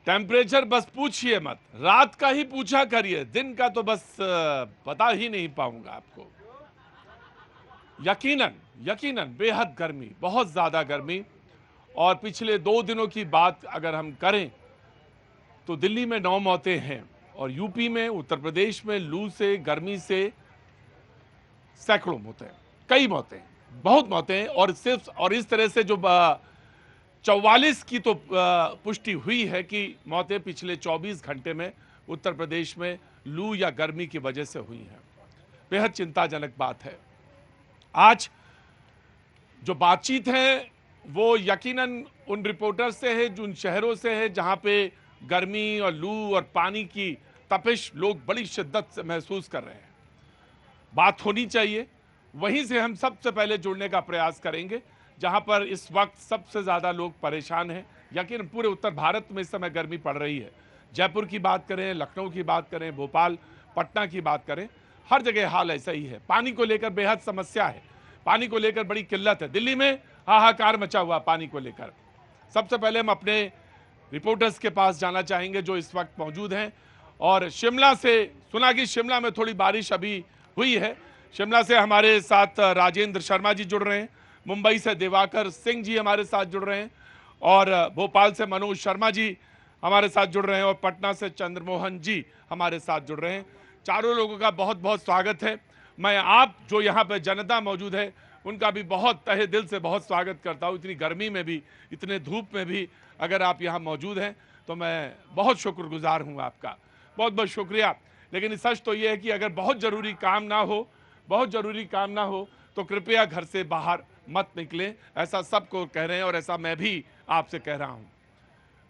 Temperature बस पूछिए मत, रात का ही पूछा करिए, दिन का तो बस बता ही नहीं पाऊंगा आपको। यकीनन यकीनन बेहद गर्मी, बहुत ज्यादा गर्मी। और पिछले 2 दिनों की बात अगर हम करें तो दिल्ली में 9 मौतें हैं और यूपी में, उत्तर प्रदेश में लू से, गर्मी से सैकड़ों मौतें, कई मौतें, बहुत मौतें। और सिर्फ और इस तरह से जो 44 की तो पुष्टि हुई है कि मौतें पिछले 24 घंटे में उत्तर प्रदेश में लू या गर्मी की वजह से हुई हैं। बेहद चिंताजनक बात है। आज जो बातचीत है वो यकीनन उन रिपोर्टर्स से है, जो उन शहरों से है जहां पे गर्मी और लू और पानी की तपिश लोग बड़ी शिद्दत से महसूस कर रहे हैं। बात होनी चाहिए, वहीं से हम सबसे पहले जुड़ने का प्रयास करेंगे जहां पर इस वक्त सबसे ज़्यादा लोग परेशान हैं। यकीन पूरे उत्तर भारत में इस समय गर्मी पड़ रही है। जयपुर की बात करें, लखनऊ की बात करें, भोपाल, पटना की बात करें, हर जगह हाल ऐसा ही है। पानी को लेकर बेहद समस्या है, पानी को लेकर बड़ी किल्लत है। दिल्ली में हाहाकार मचा हुआ पानी को लेकर। सबसे पहले हम अपने रिपोर्टर्स के पास जाना चाहेंगे जो इस वक्त मौजूद हैं। और शिमला से सुना कि शिमला में थोड़ी बारिश अभी हुई है। शिमला से हमारे साथ राजेंद्र शर्मा जी जुड़ रहे हैं, मुंबई से दिवाकर सिंह जी हमारे साथ जुड़ रहे हैं, और भोपाल से मनोज शर्मा जी हमारे साथ जुड़ रहे हैं, और पटना से चंद्रमोहन जी हमारे साथ जुड़ रहे हैं। चारों लोगों का बहुत बहुत स्वागत है। मैं आप जो यहाँ पे जनता मौजूद है उनका भी बहुत तहे दिल से बहुत स्वागत करता हूँ। इतनी गर्मी में भी, इतने धूप में भी अगर आप यहाँ मौजूद हैं तो मैं बहुत शुक्रगुजार हूँ आपका, बहुत बहुत शुक्रिया। लेकिन सच तो ये है कि अगर बहुत ज़रूरी काम ना हो, बहुत ज़रूरी काम ना हो तो कृपया घर से बाहर मत निकलें। ऐसा सबको कह रहे हैं और ऐसा मैं भी आपसे कह रहा हूँ।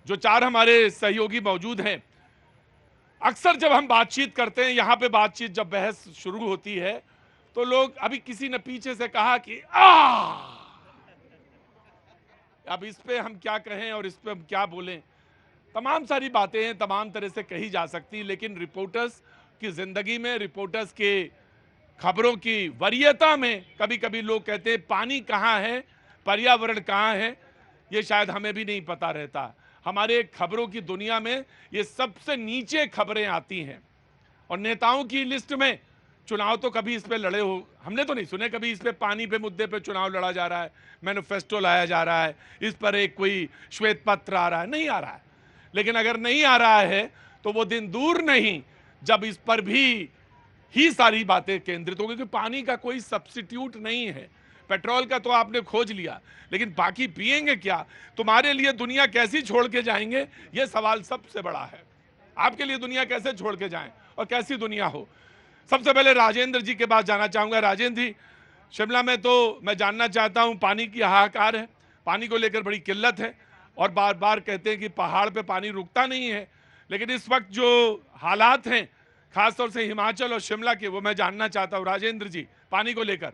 जो चार हमारे सहयोगी मौजूद हैं, अक्सर जब हम बातचीत करते हैं यहाँ पे, बातचीत जब बहस शुरू होती है तो लोग, अभी किसी ने पीछे से कहा कि अब इस पे हम क्या कहें और इस पे हम क्या बोलें। तमाम सारी बातें हैं, तमाम तरह से कही जा सकती, लेकिन रिपोर्टर्स की जिंदगी में, रिपोर्टर्स के खबरों की वरीयता में कभी कभी लोग कहते हैं पानी कहाँ है, पर्यावरण कहाँ है, ये शायद हमें भी नहीं पता रहता। हमारे खबरों की दुनिया में ये सबसे नीचे खबरें आती हैं। और नेताओं की लिस्ट में चुनाव तो कभी इस पे लड़े हो हमने तो नहीं सुने, कभी इस पे पानी पे मुद्दे पे चुनाव लड़ा जा रहा है, मैनिफेस्टो लाया जा रहा है, इस पर एक कोई श्वेत पत्र आ रहा है, नहीं आ रहा है। लेकिन अगर नहीं आ रहा है तो वो दिन दूर नहीं जब इस पर भी ही सारी बातें केंद्रित होंगी, क्योंकि पानी का कोई सब्स्टिट्यूट नहीं है। पेट्रोल का तो आपने खोज लिया, लेकिन बाकी पिएंगे क्या? तुम्हारे लिए दुनिया कैसी छोड़ के जाएंगे, ये सवाल सबसे बड़ा है। आपके लिए दुनिया कैसे छोड़ के जाएं और कैसी दुनिया हो? सबसे पहले राजेंद्र जी के पास जाना चाहूंगा। राजेंद्र जी, शिमला में तो मैं जानना चाहता हूं, पानी की हाहाकार है, पानी को लेकर बड़ी किल्लत है और बार बार कहते हैं कि पहाड़ पे पानी रुकता नहीं है। लेकिन इस वक्त जो हालात हैं खासतौर से हिमाचल और शिमला के, वो मैं जानना चाहता हूं राजेंद्र जी, पानी को लेकर।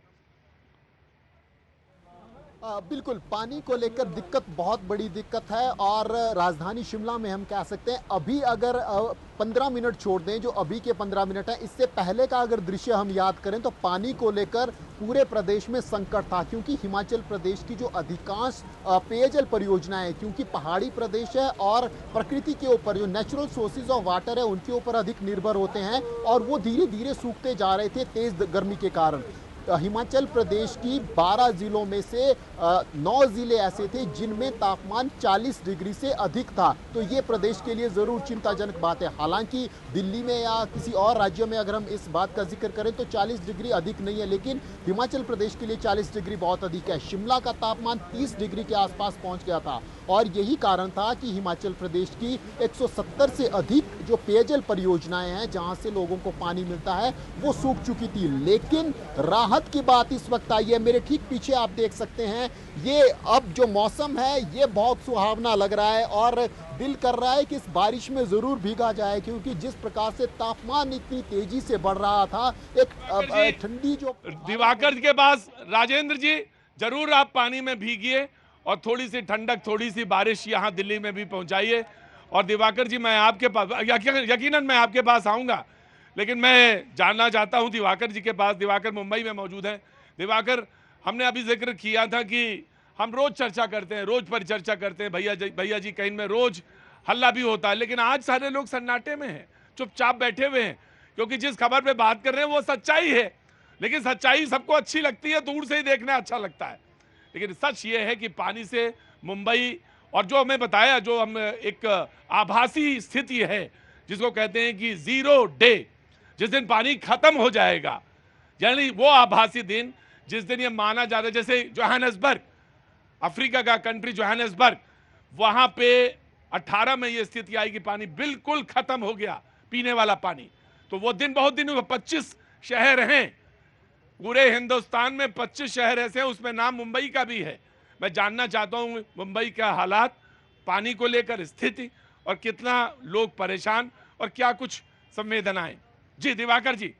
बिल्कुल, पानी को लेकर दिक्कत, बहुत बड़ी दिक्कत है। और राजधानी शिमला में हम कह सकते हैं अभी अगर 15 मिनट छोड़ दें, जो अभी के 15 मिनट हैं, इससे पहले का अगर दृश्य हम याद करें तो पानी को लेकर पूरे प्रदेश में संकट था। क्योंकि हिमाचल प्रदेश की जो अधिकांश पेयजल परियोजनाएं, क्योंकि पहाड़ी प्रदेश है और प्रकृति के ऊपर जो नेचुरल सोर्सेज ऑफ वाटर है उनके ऊपर अधिक निर्भर होते हैं, और वो धीरे धीरे सूखते जा रहे थे तेज गर्मी के कारण। हिमाचल प्रदेश की 12 जिलों में से 9 जिले ऐसे थे जिनमें तापमान 40 डिग्री से अधिक था। तो ये प्रदेश के लिए ज़रूर चिंताजनक बात है। हालांकि दिल्ली में या किसी और राज्यों में अगर हम इस बात का जिक्र करें तो 40 डिग्री अधिक नहीं है, लेकिन हिमाचल प्रदेश के लिए 40 डिग्री बहुत अधिक है। शिमला का तापमान 30 डिग्री के आसपास पहुंच गया था, और यही कारण था कि हिमाचल प्रदेश की 170 से अधिक जो पेयजल परियोजनाएं हैं जहां से लोगों को पानी मिलता है वो सूख चुकी थी। लेकिन राहत की बात इस वक्त आई है। मेरे ठीक पीछे आप देख सकते हैं, ये अब जो मौसम है ये बहुत सुहावना लग रहा है और दिल कर रहा है कि इस बारिश में जरूर भीगा जाए, क्योंकि जिस प्रकार से तापमान इतनी तेजी से बढ़ रहा था, एक ठंडी जो। दिवाकर के पास राजेंद्र जी, जरूर आप पानी में भीगिए और थोड़ी सी ठंडक, थोड़ी सी बारिश यहाँ दिल्ली में भी पहुंचाइए। और दिवाकर जी, मैं आपके पास यकीनन मैं आपके पास आऊंगा, लेकिन मैं जानना चाहता हूं दिवाकर जी के पास। दिवाकर मुंबई में मौजूद हैं। दिवाकर, हमने अभी जिक्र किया था कि हम रोज चर्चा करते हैं, रोज पर चर्चा करते हैं, भैया जी कहीं में रोज हल्ला भी होता है, लेकिन आज सारे लोग सन्नाटे में हैं, चुपचाप बैठे हुए हैं, क्योंकि जिस खबर पे बात कर रहे हैं वो सच्चाई है। लेकिन सच्चाई सबको अच्छी लगती है, दूर से ही देखना अच्छा लगता है, लेकिन सच ये है कि पानी से मुंबई, और जो हमें बताया, जो हम एक आभासी स्थिति है जिसको कहते हैं कि जीरो डे, जिस दिन पानी खत्म हो जाएगा, यानी वो आभासी दिन जिस दिन ये माना जा रहा है, जैसे जोहानिसबर्ग, अफ्रीका का कंट्री जोहानिसबर्ग, वहां पे 18 में ये स्थिति आई कि पानी बिल्कुल खत्म हो गया, पीने वाला पानी। तो वो दिन बहुत दिन हुए। 25 शहर हैं पूरे हिंदुस्तान में, 25 शहर ऐसे हैं, उसमें नाम मुंबई का भी है। मैं जानना चाहता हूं मुंबई का हालात, पानी को लेकर स्थिति, और कितना लोग परेशान और क्या कुछ संवेदनाएं। जी दिवाकर जी।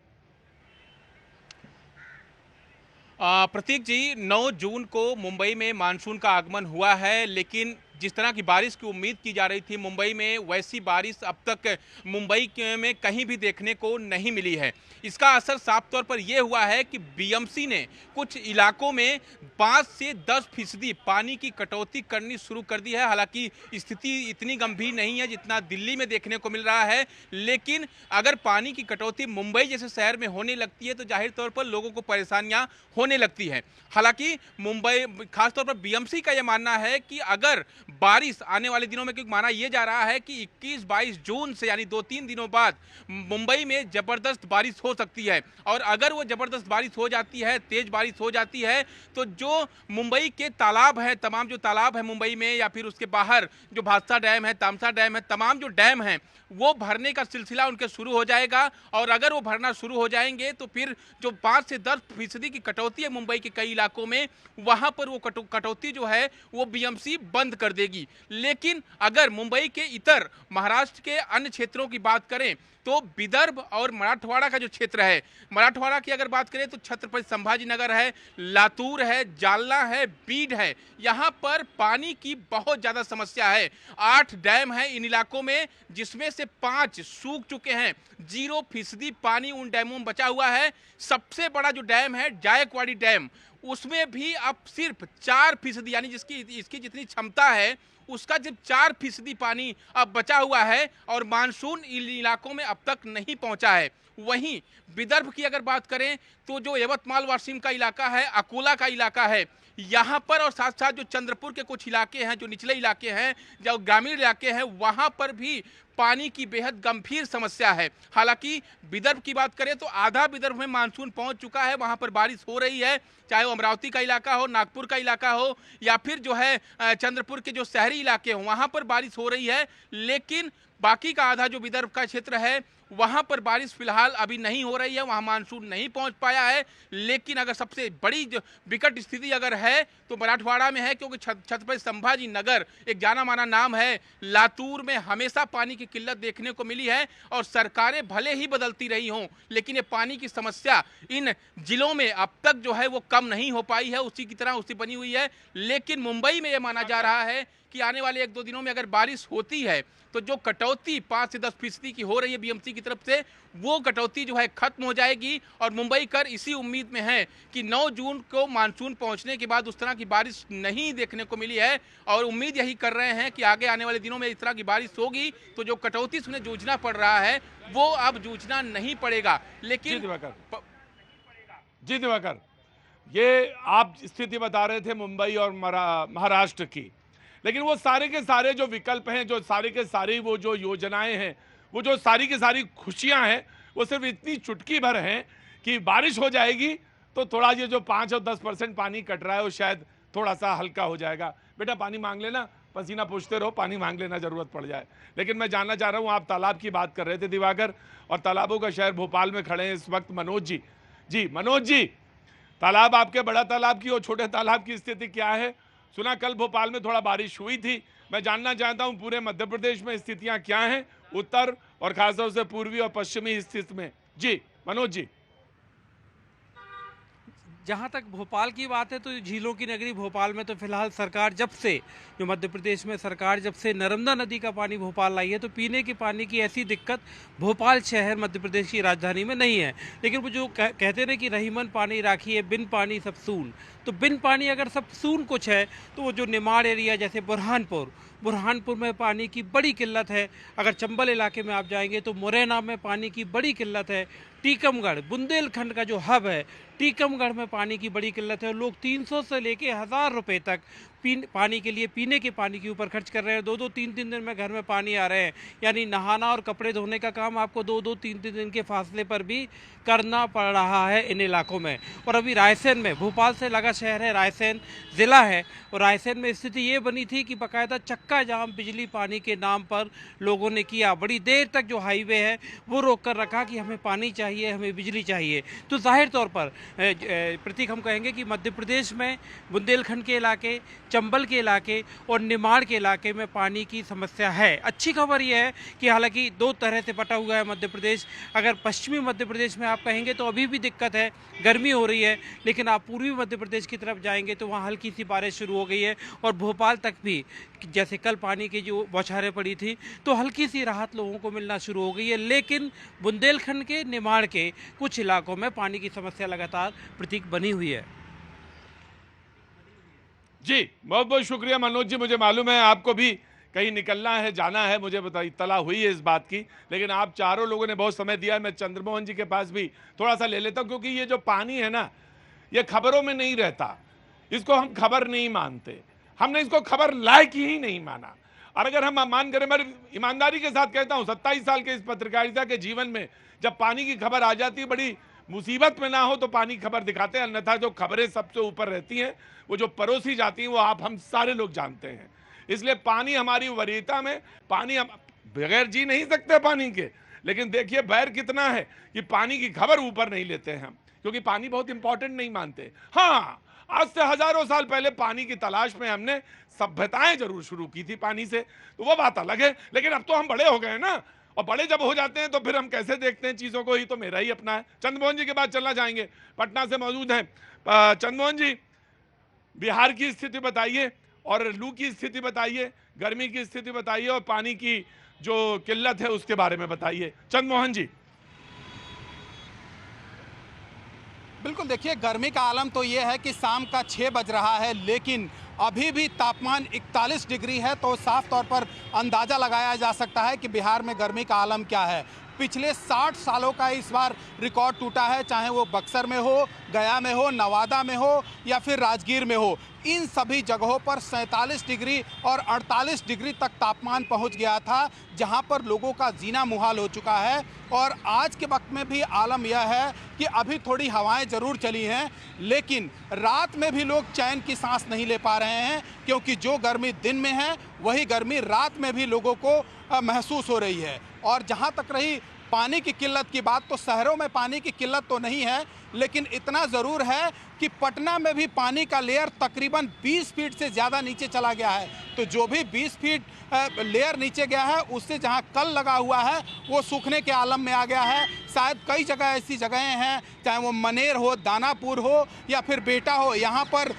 प्रतीक जी, 9 जून को मुंबई में मानसून का आगमन हुआ है, लेकिन जिस तरह की बारिश की उम्मीद की जा रही थी मुंबई में, वैसी बारिश अब तक मुंबई में कहीं भी देखने को नहीं मिली है। इसका असर साफ तौर पर यह हुआ है कि बीएमसी ने कुछ इलाकों में 5 से 10% पानी की कटौती करनी शुरू कर दी है। हालांकि स्थिति इतनी गंभीर नहीं है जितना दिल्ली में देखने को मिल रहा है, लेकिन अगर पानी की कटौती मुंबई जैसे शहर में होने लगती है तो जाहिर तौर पर लोगों को परेशानियां होने लगती है। हालांकि मुंबई, खासतौर पर बीएमसी का यह मानना है कि अगर बारिश आने वाले दिनों में, क्योंकि माना यह जा रहा है कि 21-22 जून से यानी 2-3 दिनों बाद मुंबई में जबरदस्त बारिश हो सकती है, और अगर वो जबरदस्त बारिश हो जाती है, तेज बारिश हो जाती है, तो जो मुंबई के तालाब हैं, तमाम जो तालाब हैं मुंबई में, या फिर उसके बाहर जो भादसा डैम है, तामसा डैम है, तमाम जो डैम हैं, वो भरने का सिलसिला उनके शुरू हो जाएगा। और अगर वो भरना शुरू हो जाएंगे तो फिर जो 5 से 10% की कटौती है मुंबई के कई इलाकों में, वहां पर वो कटौती जो है वो बीएमसी बंद कर देगी। लेकिन अगर मुंबई के इतर महाराष्ट्र के अन्य क्षेत्रों की बात करें तो विदर्भ और मराठवाड़ा का जो क्षेत्र है, मराठवाड़ा की अगर बात करें तो छत्रपति संभाजी नगर है, लातूर है, जालना है, बीड है, यहाँ पर पानी की बहुत ज़्यादा समस्या है। 8 डैम है इन इलाकों में, जिसमें से 5 सूख चुके हैं। 0% पानी उन डैमों में बचा हुआ है। सबसे बड़ा जो डैम है जायकवाड़ी डैम, उसमें भी अब सिर्फ 4%, यानी इसकी जितनी क्षमता है उसका जब 4% पानी अब बचा हुआ है, और मानसून इन इलाकों में अब तक नहीं पहुंचा है। वहीं विदर्भ की अगर बात करें तो जो यवतमाल वाशिम का इलाका है, अकोला का इलाका है, यहाँ पर, और साथ साथ जो चंद्रपुर के कुछ इलाके हैं, जो निचले इलाके हैं, जो ग्रामीण इलाके हैं, वहाँ पर भी पानी की बेहद गंभीर समस्या है। हालांकि विदर्भ की बात करें तो आधा विदर्भ में मानसून पहुंच चुका है, वहां पर बारिश हो रही है, चाहे वो अमरावती का इलाका हो, नागपुर का इलाका हो, या फिर जो है चंद्रपुर के जो शहरी इलाके हों, वहां पर बारिश हो रही है। लेकिन बाकी का आधा जो विदर्भ का क्षेत्र है वहां पर बारिश फिलहाल अभी नहीं हो रही है, वहां मानसून नहीं पहुंच पाया है। लेकिन अगर सबसे बड़ी जो विकट स्थिति अगर है तो मराठवाड़ा में है, क्योंकि छत्रपति संभाजी नगर एक जाना माना नाम है। लातूर में हमेशा पानी की किल्लत देखने को मिली है, और सरकारें भले ही बदलती रही हों, लेकिन ये पानी की समस्या इन जिलों में अब तक जो है वो कम नहीं हो पाई है, उसी की तरह उसी बनी हुई है। लेकिन मुंबई में ये माना जा रहा है कि आने वाले 1-2 दिनों में अगर बारिश होती है तो जो कटौती 5 से 10% की हो रही है बीएमसी की तरफ से, वो कटौती जो है खत्म हो जाएगी। और मुंबई कर इसी उम्मीद में है कि 9 जून को मानसून पहुंचने के बाद उस तरह की बारिश नहीं देखने को मिली है, और उम्मीद यही कर रहे हैं कि आगे आने वाले दिनों में इस तरह की बारिश होगी तो जो कटौती से उन्हें जूझना पड़ रहा है वो अब जूझना नहीं पड़ेगा। लेकिन जी दिवाकर, ये आप स्थिति बता रहे थे मुंबई और महाराष्ट्र की, लेकिन वो सारे के सारे जो विकल्प हैं, जो सारे के सारी वो जो योजनाएं हैं, वो जो सारी की सारी खुशियां हैं, वो सिर्फ इतनी चुटकी भर हैं कि बारिश हो जाएगी तो थोड़ा ये जो 5 और 10% पानी कट रहा है वो शायद थोड़ा सा हल्का हो जाएगा। बेटा पानी मांग लेना, पसीना पूछते रहो, पानी मांग लेना जरूरत पड़ जाए। लेकिन मैं जानना चाह रहा हूँ, आप तालाब की बात कर रहे थे दिवाकर, और तालाबों का शहर भोपाल में खड़े हैं इस वक्त मनोज जी। जी मनोज जी, तालाब आपके बड़ा तालाब की और छोटे तालाब की स्थिति क्या है? सुना कल भोपाल में थोड़ा बारिश हुई थी, मैं जानना चाहता हूं पूरे मध्य प्रदेश में स्थितियां क्या हैं, उत्तर और खासतौर से पूर्वी और पश्चिमी स्थिति में। जी मनोज जी। जहाँ तक भोपाल की बात है तो झीलों की नगरी भोपाल में तो फिलहाल सरकार जब से, जो मध्य प्रदेश में सरकार जब से नर्मदा नदी का पानी भोपाल लाई है, तो पीने के पानी की ऐसी दिक्कत भोपाल शहर मध्य प्रदेश की राजधानी में नहीं है। लेकिन वो जो कहते हैं कि रहीमन पानी राखी है बिन पानी सब सून, तो तो बिन पानी अगर सब सून कुछ है तो वो जो निमाड़ एरिया जैसे बुरहानपुर में पानी की बड़ी किल्लत है। अगर चंबल इलाके में आप जाएंगे तो मुरैना में पानी की बड़ी किल्लत है। टीकमगढ़ बुंदेलखंड का जो हब है टीकमगढ़ में पानी की बड़ी किल्लत है। लोग 300 से लेके 1000 रुपए तक पानी के लिए, पीने के पानी के ऊपर खर्च कर रहे हैं। 2-2 3-3 दिन में घर में पानी आ रहे हैं, यानी नहाना और कपड़े धोने का काम आपको 2-2 3-3 दिन के फासले पर भी करना पड़ रहा है इन इलाकों में। और अभी रायसेन में, भोपाल से लगा शहर है रायसेन, ज़िला है, और रायसेन में स्थिति ये बनी थी कि बाकायदा चक्का जाम बिजली पानी के नाम पर लोगों ने किया। बड़ी देर तक जो हाईवे है वो रोक कर रखा कि हमें पानी चाहिए, हमें बिजली चाहिए। तो जाहिर तौर पर प्रतीक, हम कहेंगे कि मध्य प्रदेश में बुंदेलखंड के इलाके, चंबल के इलाके और निमाड़ के इलाके में पानी की समस्या है। अच्छी खबर यह है कि हालांकि 2 तरह से बटा हुआ है मध्य प्रदेश। अगर पश्चिमी मध्य प्रदेश में आप कहेंगे तो अभी भी दिक्कत है, गर्मी हो रही है, लेकिन आप पूर्वी मध्य प्रदेश की तरफ जाएंगे तो वहाँ हल्की सी बारिश शुरू हो गई है। और भोपाल तक भी जैसे कल पानी की जो बौछारें पड़ी थी तो हल्की सी राहत लोगों को मिलना शुरू हो गई है। लेकिन बुंदेलखंड के, निमाड़ के कुछ इलाकों में पानी की समस्या लगातार प्रतीक बनी हुई है। जी बहुत बहुत शुक्रिया मनोज जी। मुझे मालूम है आपको भी कहीं निकलना है, जाना है, मुझे इत्तला हुई है इस बात की, लेकिन आप चारों लोगों ने बहुत समय दिया है। मैं चंद्रमोहन जी के पास भी थोड़ा सा ले लेता हूं, क्योंकि ये जो पानी है ना, ये खबरों में नहीं रहता, इसको हम खबर नहीं मानते, हमने इसको खबर लायक ही नहीं माना। और अगर हम मान करें, मैं ईमानदारी के साथ कहता हूं, 27 साल के इस पत्रकारिता के जीवन में जब पानी की खबर आ जाती है, बड़ी मुसीबत में ना हो तो पानी खबर दिखाते हैं, अन्यथा जो खबरें सबसे ऊपर रहती हैं वो जो परोसी जाती हैं वो आप हम सारे लोग जानते हैं। इसलिए पानी हमारी वरीयता में, पानी हम बगैर जी नहीं सकते पानी के, लेकिन देखिए बैर कितना है कि पानी की खबर ऊपर नहीं लेते हैं हम, क्योंकि पानी बहुत इंपॉर्टेंट नहीं मानते। हाँ, आज से हजारों साल पहले पानी की तलाश में हमने सभ्यताएं जरूर शुरू की थी पानी से, तो वो बात अलग है। लेकिन अब तो हम बड़े हो गए ना, और बड़े जब हो जाते हैं तो फिर हम कैसे देखते हैं चीजों को, ही तो मेरा ही अपना है। चंद्रमोहन जी के बाद चलना चाहेंगे, पटना से मौजूद हैं चंद्रमोहन जी। बिहार की स्थिति बताइए, और लू की स्थिति बताइए, गर्मी की स्थिति बताइए, और पानी की जो किल्लत है उसके बारे में बताइए। चंद्रमोहन जी। बिल्कुल, देखिए गर्मी का आलम तो ये है कि शाम का 6 बज रहा है, लेकिन अभी भी तापमान 41 डिग्री है, तो साफ तौर पर अंदाज़ा लगाया जा सकता है कि बिहार में गर्मी का आलम क्या है। पिछले 60 सालों का इस बार रिकॉर्ड टूटा है, चाहे वो बक्सर में हो, गया में हो, नवादा में हो या फिर राजगीर में हो। इन सभी जगहों पर 47 डिग्री और 48 डिग्री तक तापमान पहुंच गया था, जहां पर लोगों का जीना मुहाल हो चुका है। और आज के वक्त में भी आलम यह है कि अभी थोड़ी हवाएं ज़रूर चली हैं, लेकिन रात में भी लोग चैन की सांस नहीं ले पा रहे हैं, क्योंकि जो गर्मी दिन में है वही गर्मी रात में भी लोगों को महसूस हो रही है। और जहां तक रही पानी की किल्लत की बात, तो शहरों में पानी की किल्लत तो नहीं है, लेकिन इतना ज़रूर है कि पटना में भी पानी का लेयर तकरीबन 20 फीट से ज़्यादा नीचे चला गया है। तो जो भी 20 फीट लेयर नीचे गया है, उससे जहां कल लगा हुआ है वो सूखने के आलम में आ गया है। शायद कई जगह ऐसी जगहें हैं, चाहे वो मनेर हो, दानापुर हो या फिर बेटा हो, यहाँ पर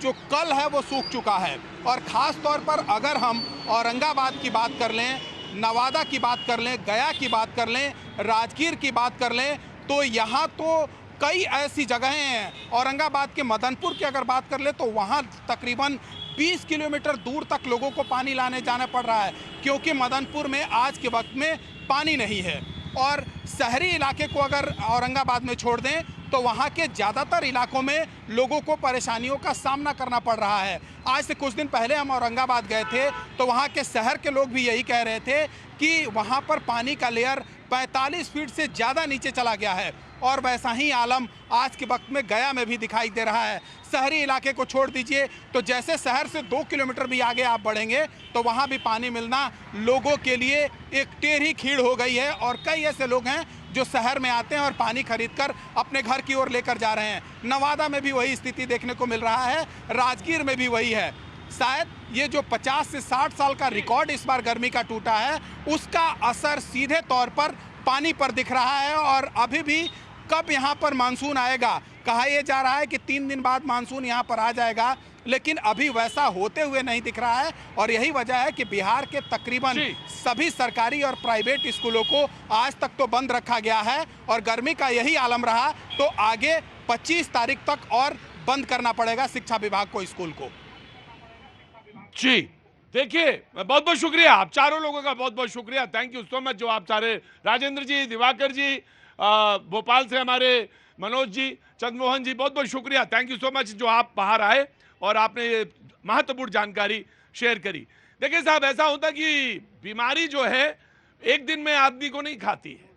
जो कल है वो सूख चुका है। और ख़ास तौर पर अगर हम औरंगाबाद की बात कर लें, नवादा की बात कर लें, गया की बात कर लें, राजगीर की बात कर लें, तो यहाँ तो कई ऐसी जगहें हैं। औरंगाबाद के मदनपुर की अगर बात कर ले तो वहाँ तकरीबन 20 किलोमीटर दूर तक लोगों को पानी लाने जाना पड़ रहा है, क्योंकि मदनपुर में आज के वक्त में पानी नहीं है। और शहरी इलाके को अगर औरंगाबाद में छोड़ दें तो वहाँ के ज़्यादातर इलाकों में लोगों को परेशानियों का सामना करना पड़ रहा है। आज से कुछ दिन पहले हम औरंगाबाद गए थे, तो वहाँ के शहर के लोग भी यही कह रहे थे कि वहाँ पर पानी का लेयर 45 फीट से ज़्यादा नीचे चला गया है। और वैसा ही आलम आज के वक्त में गया में भी दिखाई दे रहा है। शहरी इलाके को छोड़ दीजिए, तो जैसे शहर से 2 किलोमीटर भी आगे आप बढ़ेंगे तो वहाँ भी पानी मिलना लोगों के लिए एक टेढ़ी खीड़ हो गई है। और कई ऐसे लोग हैं जो शहर में आते हैं और पानी खरीदकर अपने घर की ओर लेकर जा रहे हैं। नवादा में भी वही स्थिति देखने को मिल रहा है, राजगीर में भी वही है। शायद ये जो 50 से 60 साल का रिकॉर्ड इस बार गर्मी का टूटा है, उसका असर सीधे तौर पर पानी पर दिख रहा है। और अभी भी कब यहाँ पर मानसून आएगा, कहा यह जा रहा है कि 3 दिन बाद मानसून यहाँ पर आ जाएगा, लेकिन अभी वैसा होते हुए नहीं दिख रहा है। और यही वजह है कि बिहार के तकरीबन सभी सरकारी और प्राइवेट स्कूलों को आज तक तो बंद रखा गया है। और गर्मी का यही आलम रहा तो आगे 25 तारीख तक और बंद करना पड़ेगा शिक्षा विभाग को, स्कूल को। जी देखिए, बहुत बहुत शुक्रिया आप चारों लोगों का, बहुत बहुत शुक्रिया, थैंक यू सो मच। जो आप सारे, राजेंद्र जी, दिवाकर जी, भोपाल से हमारे मनोज जी, चंद्रमोहन जी, बहुत बहुत शुक्रिया, थैंक यू सो मच जो आप बाहर आए और आपने ये महत्वपूर्ण जानकारी शेयर करी। देखिए साहब, ऐसा होता कि बीमारी जो है एक दिन में आदमी को नहीं खाती है।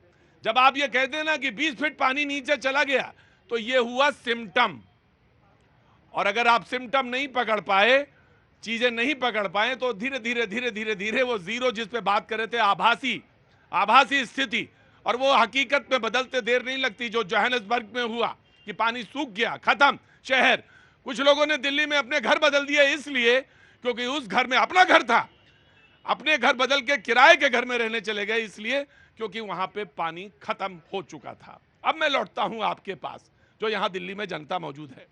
जब आप ये कहते हैं ना कि 20 फीट पानी नीचे चला गया, तो ये हुआ सिम्टम, और अगर आप सिम्टम नहीं पकड़ पाए, चीजें नहीं पकड़ पाए, तो धीरे धीरे धीरे धीरे धीरे वो जीरो जिस पे बात कर रहे थे, आभासी स्थिति, और वो हकीकत में बदलते देर नहीं लगती। जो जोहानिसबर्ग में हुआ कि पानी सूख गया, खत्म शहर। कुछ लोगों ने दिल्ली में अपने घर बदल दिए इसलिए क्योंकि उस घर में अपना घर था, अपने घर बदल के किराए के घर में रहने चले गए इसलिए क्योंकि वहां पे पानी खत्म हो चुका था। अब मैं लौटता हूं आपके पास, जो यहां दिल्ली में जनता मौजूद है।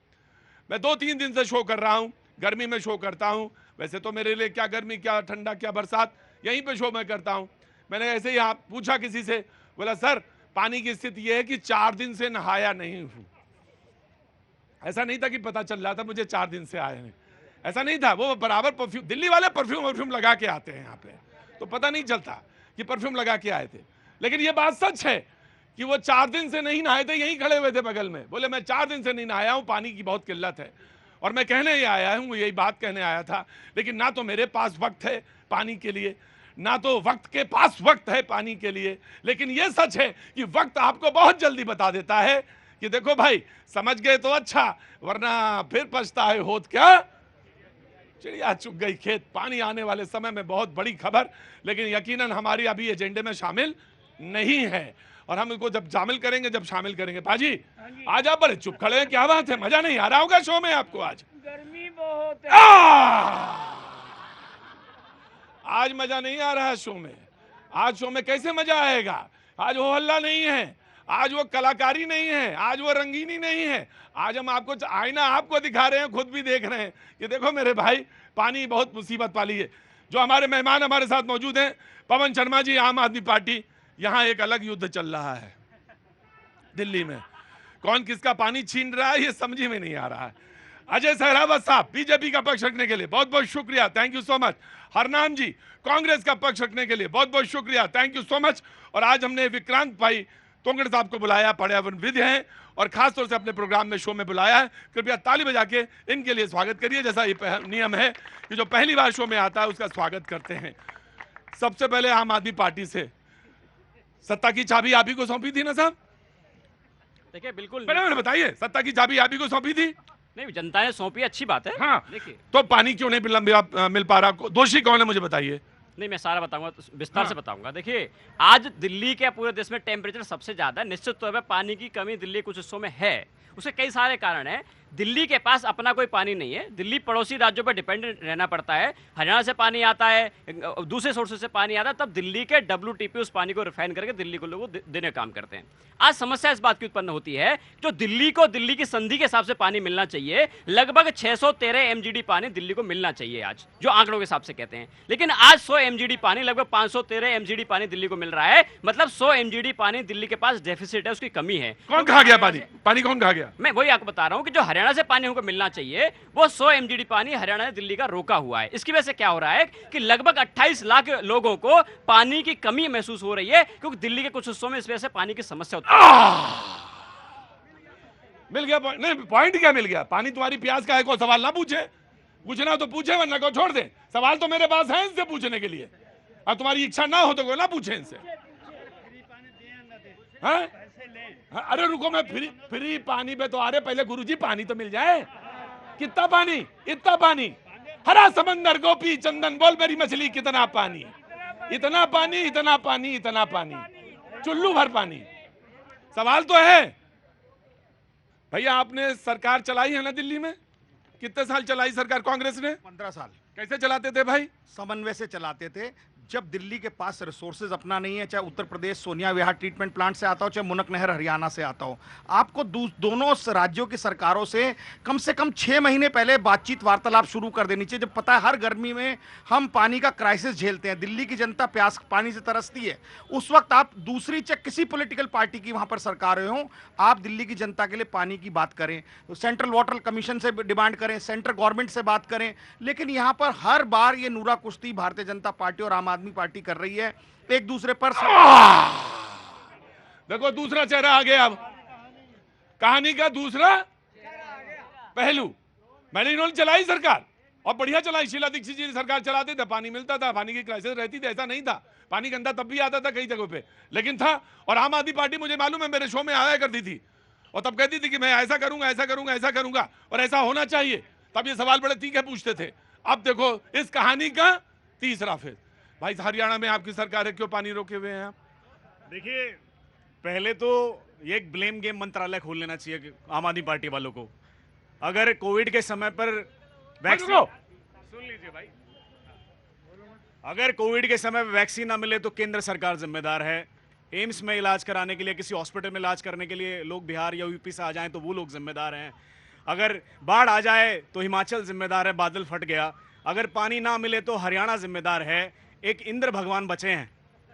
मैं 2-3 दिन से शो कर रहा हूं, गर्मी में शो करता हूं। वैसे तो मेरे लिए क्या गर्मी, क्या ठंडा, क्या बरसात, यहीं पे शो मैं करता हूं। मैंने ऐसे ही आप पूछा किसी से, बोला सर पानी की स्थिति यह है कि 4 दिन से नहाया नहीं हूं। ऐसा नहीं था कि पता चल रहा था मुझे 4 दिन से आए हैं, ऐसा नहीं था। वो बराबर परफ्यूम, दिल्ली वाले परफ्यूम लगा के आते हैं यहाँ पे, तो पता नहीं चलता कि परफ्यूम लगा के आए थे। लेकिन ये बात सच है कि वो 4 दिन से नहीं नहाए थे, यहीं खड़े हुए थे बगल में, बोले मैं 4 दिन से नहीं नहाया हूं, पानी की बहुत किल्लत है। और मैं कहने ही आया हूं, यही बात कहने आया था, लेकिन ना तो मेरे पास वक्त है पानी के लिए, ना तो वक्त के पास वक्त है पानी के लिए। लेकिन यह सच है कि वक्त आपको बहुत जल्दी बता देता है कि देखो भाई, समझ गए तो अच्छा, वरना फिर पछताए होत क्या, चिड़िया चुग गई खेत। पानी आने वाले समय में बहुत बड़ी खबर, लेकिन यकीनन हमारी अभी एजेंडे में शामिल नहीं है, और हम इसको जब शामिल करेंगे, जब शामिल करेंगे। पाजी आज आप बड़े चुप खड़े हैं, क्या बात है? मजा नहीं आ रहा होगा शो में आपको? आज गर्मी बहुत है। आज मजा नहीं आ रहा है शो में। आज शो में कैसे मजा आएगा? आज वो हल्ला नहीं है, आज वो कलाकारी नहीं है, आज वो रंगीनी नहीं है। आज हम आपको आईना आपको दिखा रहे हैं, खुद भी देख रहे हैं कि देखो मेरे भाई, पानी बहुत मुसीबत वाली है। जो हमारे मेहमान हमारे साथ मौजूद हैं, पवन शर्मा जी, आम आदमी पार्टी। यहां एक अलग युद्ध चल रहा है दिल्ली में, कौन किसका पानी छीन रहा है ये समझ में नहीं आ रहा है। अजय सहरावत साहब बीजेपी का पक्ष रखने के लिए बहुत बहुत शुक्रिया, thank you so much. Harnam ji Congress का पक्ष रखने के लिए बहुत बहुत शुक्रिया, थैंक यू सो मच। और आज हमने विक्रांत भाई तोंगड़ साहब को बुलाया, पर्यावरणविद हैं, और खासतौर से अपने प्रोग्राम में, शो में बुलाया है। कृपया ताली बजा के इनके लिए स्वागत करिए। जैसा ये नियम है कि जो पहली बार शो में आता है उसका स्वागत करते हैं। सबसे पहले आम आदमी पार्टी से, सत्ता की चाबी आप ही को सौंपी थी ना साहब? देखिए बिल्कुल मैंने बताइए, सत्ता की चाबी आप ही को सौंपी थी? नहीं, जनता ने सौंपी, अच्छी बात है। हाँ, देखिए तो पानी क्यों नहीं मिल पा रहा? दोषी कौन है मुझे बताइए। नहीं, मैं सारा बताऊंगा, विस्तार से बताऊंगा। देखिए आज दिल्ली के पूरे देश में टेम्परेचर सबसे ज्यादा है। निश्चित तौर पर पानी की कमी दिल्ली कुछ हिस्सों में है, उसके कई सारे कारण हैं। दिल्ली के पास अपना कोई पानी नहीं है, दिल्ली पड़ोसी राज्यों पर डिपेंडेंट रहना पड़ता है। हरियाणा से पानी आता है, दूसरे सोर्सेज से पानी आता है, तब दिल्ली के WTP उस पानी को रिफाइन करके दिल्ली को लोगों देने काम करते हैं। आज समस्या इस बात की उत्पन्न होती है, जो दिल्ली को दिल्ली की संधि के हिसाब से पानी मिलना चाहिए, लगभग 613 MGD पानी दिल्ली को मिलना चाहिए आज, जो आंकड़ों के हिसाब से कहते हैं। लेकिन आज 100 MGD पानी, लगभग 513 MGD पानी दिल्ली को मिल रहा है। मतलब 100 MGD पानी दिल्ली के पास डेफिसिट है, उसकी कमी है। कौन खा गया पानी? पानी कौन खा गया? मैं वही आपको बता रहा हूं कि जो हरियाणा से पानी हमको मिलना चाहिए, वो 100 MGD पानी हरियाणा ने दिल्ली का रोका हुआ है। इसकी वजह से क्या हो रहा है कि लगभग 28 लाख लोगों को पानी की कमी महसूस हो रही है, क्योंकि दिल्ली के कुछ हिस्सों में इस वजह से पानी की समस्या होती है। मिल गया पॉइंट? नहीं, पॉइंट क्या मिल गया? पानी तुम्हारी प्यास का है, कोई सवाल ना पूछे? पूछना तो पूछे, वरना को छोड़ दे। सवाल तो मेरे पास है इनसे पूछने के लिए, और तुम्हारी इच्छा ना हो तो कोई ना पूछे इनसे। हाँ? अरे रुको, मैं फ्री पानी पे तो आ रहे, पहले गुरुजी पानी तो मिल जाए। कितना पानी? इतना पानी। हरा समंदर गोपी चंदन बोल मेरी मछली कितना पानी, इतना पानी, इतना पानी, इतना पानी, चुल्लू भर पानी। सवाल तो है भैया, आपने सरकार चलाई है ना दिल्ली में? कितने साल चलाई सरकार कांग्रेस ने? 15 साल। कैसे चलाते थे भाई? समन्वय से चलाते थे। जब दिल्ली के पास रिसोर्सेज अपना नहीं है, चाहे उत्तर प्रदेश सोनिया विहार ट्रीटमेंट प्लांट से आता हो, चाहे मुनक नहर हरियाणा से आता हो, आपको दोनों राज्यों की सरकारों से कम 6 महीने पहले बातचीत वार्तालाप शुरू कर देनी चाहिए। जब पता है हर गर्मी में हम पानी का क्राइसिस झेलते हैं, दिल्ली की जनता प्यास पानी से तरसती है, उस वक्त आप दूसरी चाहे किसी पॉलिटिकल पार्टी की वहां पर सरकार हो, आप दिल्ली की जनता के लिए पानी की बात करें, सेंट्रल वाटर कमीशन से डिमांड करें, सेंट्रल गवर्नमेंट से बात करें। लेकिन यहां पर हर बार ये नूरा कुश्ती भारतीय जनता पार्टी और आम आदमी पार्टी कर रही है, एक दूसरे पर। देखो दूसरा चेहरा आ गया, अब कहानी का दूसरा पहलू। मैंने इन्होंने चलाई सरकार और बढ़िया चलाई, शीला दीक्षित जी सरकार चलाते थे, पानी मिलता था, पानी की क्राइसिस रहती थी, ऐसा नहीं था, पानी गंदा तब भी आता था कई जगहों पे, लेकिन था। और आम आदमी पार्टी मुझे मालूम है मेरे शो में आया करती थी और तब कहती थी कि मैं ऐसा करूंगा, ऐसा करूंगा, ऐसा करूंगा और ऐसा होना चाहिए। तब ये सवाल बड़े तीखे पूछते थे। अब देखो इस कहानी का तीसरा फेज। भाई हरियाणा में आपकी सरकार है, क्यों पानी रोके हुए हैं आप? देखिए, पहले तो ये एक ब्लेम गेम मंत्रालय खोल लेना चाहिए आम आदमी पार्टी वालों को। अगर कोविड के समय पर वैक्सीन, सुन लीजिए भाई, अगर कोविड के समय में वैक्सीन ना मिले तो केंद्र सरकार जिम्मेदार है। एम्स में इलाज कराने के लिए, किसी हॉस्पिटल में इलाज करने के लिए लोग बिहार या यूपी से आ जाएं तो वो लोग जिम्मेदार हैं। अगर बाढ़ आ जाए तो हिमाचल जिम्मेदार है, बादल फट गया। अगर पानी ना मिले तो हरियाणा जिम्मेदार है। एक इंद्र भगवान बचे हैं